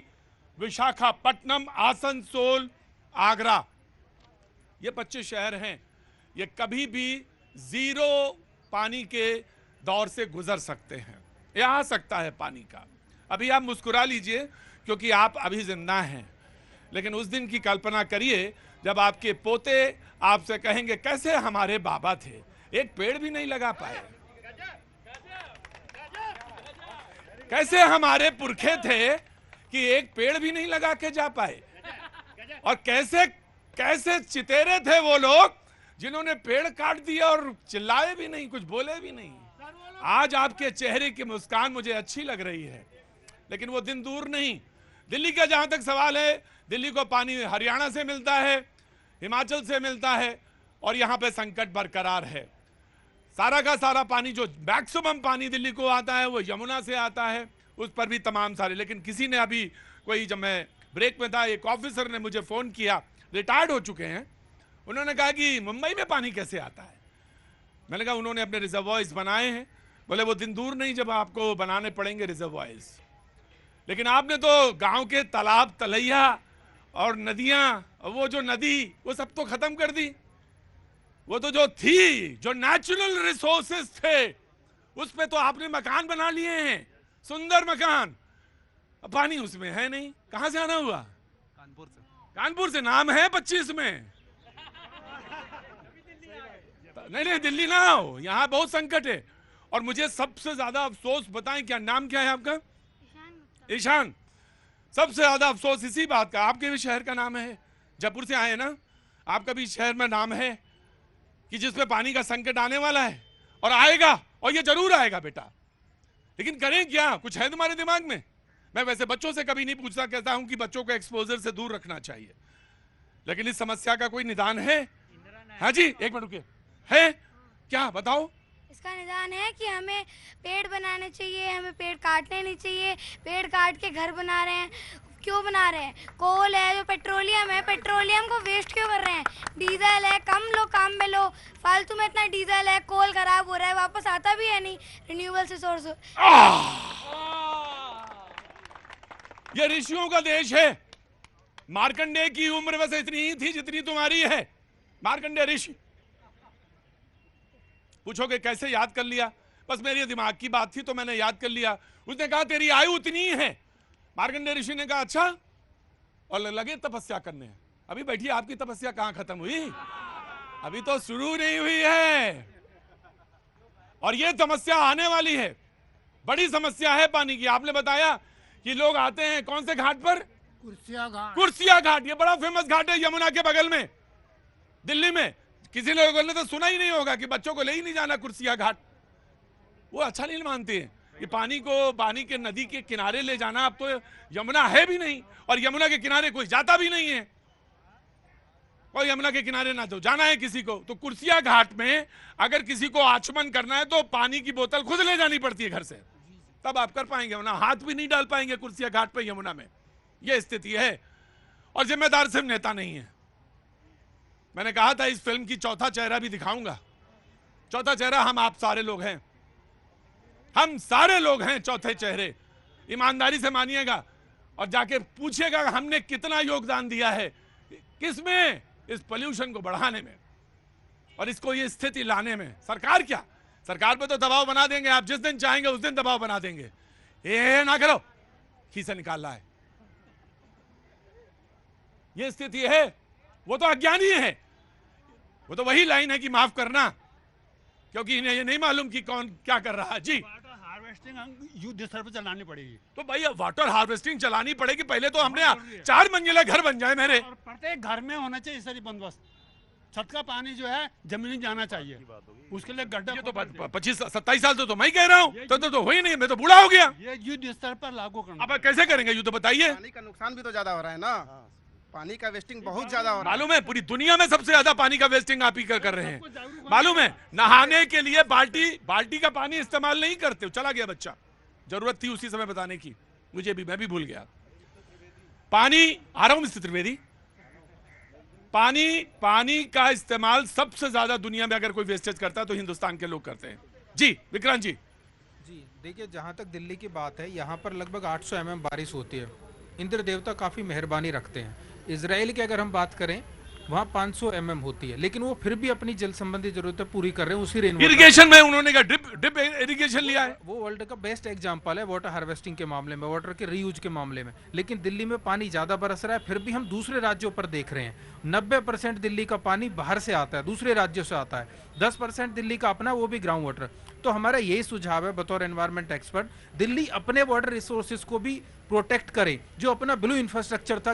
विशाखापट्टनम, आसनसोल, आगरा, ये 25 शहर हैं। ये कभी भी जीरो पानी के दौर से गुजर सकते हैं। ये आ सकता है पानी का। अभी आप मुस्कुरा लीजिए क्योंकि आप अभी जिंदा हैं, लेकिन उस दिन की कल्पना करिए जब आपके पोते आपसे कहेंगे कैसे हमारे बाबा थे, एक पेड़ भी नहीं लगा पाए, कैसे हमारे पुरखे थे कि एक पेड़ भी नहीं लगा के जा पाए, और कैसे कैसे चितेरे थे वो लोग जिन्होंने पेड़ काट दिया और चिल्लाए भी नहीं, कुछ बोले भी नहीं। आज आपके चेहरे की मुस्कान मुझे अच्छी लग रही है, लेकिन वो दिन दूर नहीं। दिल्ली का जहां तक सवाल है, दिल्ली को पानी हरियाणा से मिलता है, हिमाचल से मिलता है, और यहां पे संकट बरकरार है। सारा का सारा पानी, जो मैक्सिमम पानी दिल्ली को आता है वो यमुना से आता है, उस पर भी तमाम सारे। लेकिन किसी ने अभी कोई, जब मैं ब्रेक में था, एक ऑफिसर ने मुझे फोन किया, रिटायर्ड हो चुके हैं, उन्होंने कहा कि मुंबई में पानी कैसे आता है? मैंने कहा उन्होंने अपने रिजर्वॉयर्स बनाए हैं। बोले वो दिन दूर नहीं जब आपको बनाने पड़ेंगे रिजर्वॉयर्स, लेकिन आपने तो गांव के तालाब, तलैया और नदियां, वो जो नदी, वो सब तो खत्म कर दी। वो तो जो थी, जो नेचुरल रिसोर्सेस थे, उस पे तो आपने मकान बना लिए हैं, सुंदर मकान, अब पानी उसमें है नहीं। कहां से आना हुआ? कानपुर से। कानपुर से नाम है 25 में। नहीं, दिल्ली ना हो, यहां बहुत संकट है। और मुझे सबसे ज्यादा अफसोस, बताएं क्या नाम क्या है आपका? ईशान। सबसे ज्यादा अफसोस इसी बात का, आपके भी शहर का नाम है, जयपुर से आए ना, आपका भी शहर में नाम है कि जिसपे पानी का संकट आने वाला है, और आएगा, और ये जरूर आएगा बेटा। लेकिन करें क्या? कुछ है तुम्हारे दिमाग में? मैं वैसे बच्चों से कभी नहीं पूछता, कहता हूं कि बच्चों को एक्सपोजर से दूर रखना चाहिए, लेकिन इस समस्या का कोई निदान है? हाँ जी, एक मिनट रुकिए, है क्या? बताओ। इसका निदान है कि हमें पेड़ बनाने चाहिए, हमें पेड़ काटने नहीं चाहिए। पेड़ काट के घर बना रहे हैं, क्यों बना रहे हैं? कोल है, जो पेट्रोलियम है, पेट्रोलियम को वेस्ट क्यों कर रहे हैं? डीजल है, कम लो, काम में लो, फालतू में इतना डीजल है, कोल खराब हो रहा है, वापस आता भी है नहीं रिन्यूएबल से सोर्स। ये ऋषियों का देश है। मार्कंडेय की उम्र वैसे इतनी ही थी जितनी तुम्हारी है। मार्कंडेय ऋषि, पूछोगे कैसे याद कर लिया? बस मेरे दिमाग की बात थी तो मैंने याद कर लिया। उसने कहा तेरी आयु उतनी ही है। मार्कंडेय ऋषि ने कहा अच्छा, और लगे तपस्या करने। अभी बैठिए, आपकी तपस्या कहां खत्म हुई? अभी तो शुरू नहीं हुई है, और ये समस्या आने वाली है। बड़ी समस्या है पानी की। आपने बताया कि लोग आते हैं कौन से घाट पर? कुर्सिया घाट। ये बड़ा फेमस घाट है यमुना के बगल में, दिल्ली में। किसी लोगों ने तो सुना ही नहीं होगा कि बच्चों को ले ही नहीं जाना कुर्सिया घाट। वो अच्छा नहीं मानते हैं कि पानी को, पानी के नदी के किनारे ले जाना। अब तो यमुना है भी नहीं, और यमुना के किनारे कोई जाता भी नहीं है, और यमुना के किनारे ना तो जाना है किसी को। तो कुर्सिया घाट में अगर किसी को आचमन करना है तो पानी की बोतल खुद ले जानी पड़ती है घर से, तब आप कर पाएंगे, वरना हाथ भी नहीं डाल पाएंगे कुर्सिया घाट पे यमुना में। यह स्थिति है, और जिम्मेदार सिर्फ नेता नहीं है। मैंने कहा था इस फिल्म की चौथा चेहरा भी दिखाऊंगा। चौथा चेहरा हम आप सारे लोग हैं, हम सारे लोग हैं चौथे चेहरे। ईमानदारी से मानिएगा और जाके पूछिएगा हमने कितना योगदान दिया है, किसमें? इस पोल्यूशन को बढ़ाने में और इसको ये स्थिति लाने में। सरकार क्या, सरकार पे तो दबाव बना देंगे, आप जिस दिन चाहेंगे उस दिन दबाव बना देंगे। ये ना करो, खीसा निकाल रहा है, ये स्थिति है। वो तो अज्ञानी है, वो तो वही लाइन है कि माफ करना, क्योंकि इन्हें ये नहीं मालूम कि कौन क्या कर रहा है। जी, हार्वेस्टिंग युद्ध स्तर पर चलानी पड़ेगी। तो भाई वाटर हार्वेस्टिंग चलानी पड़ेगी। पहले तो हमने 4 मंजिला घर बन जाए मेरे, और प्रत्येक घर में होना चाहिए सारी बंदोबस्त। छत का पानी जो है जमीन में जाना चाहिए, उसके लिए गड्ढा। ये तो 25-27 साल तो मैं ही कह रहा हूँ, तो हो ही नहीं, मैं तो बूढ़ा हो गया। ये युद्ध स्तर पर लागू करना। अब कैसे करेंगे युद्ध, बताइए। पानी का नुकसान भी तो ज्यादा हो रहा है ना, पानी का वेस्टिंग बहुत ज्यादा हो रहा है। मालूम है पूरी दुनिया में सबसे ज्यादा पानी का वेस्टिंग आप ही कर रहे हैं। मालूम है, नहाने के लिए बाल्टी का पानी इस्तेमाल नहीं करते। चला गया बच्चा, जरूरत थी उसी समय बताने की, मुझे भी, मैं भी भूल गया। पानी, आ रहा हूं मिस्टर त्रिवेदी, पानी का इस्तेमाल सबसे ज्यादा दुनिया में अगर कोई वेस्टेज करता है तो हिंदुस्तान के लोग करते हैं। जी विक्रांत जी। जी देखिए, जहाँ तक दिल्ली की बात है, यहाँ पर लगभग 800 mm बारिश होती है। इंद्र देवता काफ़ी मेहरबानी रखते हैं। इजराइल की अगर हम बात करें, वहाँ 500 mm होती है, लेकिन वो फिर भी अपनी जल संबंधी जरूरतें पूरी कर रहे हैं उसी रेन इरिगेशन में। उन्होंने का ड्रिप इरिगेशन लिया है, वो वर्ल्ड का बेस्ट एग्जांपल है वाटर हार्वेस्टिंग के मामले में, वाटर के रीयूज के मामले में। लेकिन दिल्ली में पानी ज़्यादा बरस रहा है, फिर भी हम दूसरे राज्यों पर देख रहे हैं 90% दिल्ली का पानी बाहर से आता है, दूसरे राज्यों से आता है। 10% दिल्ली का अपना, वो भी ग्राउंड वाटर। तो हमारा यही सुझाव है बतौर एनवायरमेंट एक्सपर्ट, दिल्ली अपने वाटर रिसोर्सेज को भी प्रोटेक्ट करे। जो अपना ब्लू इंफ्रास्ट्रक्चर था,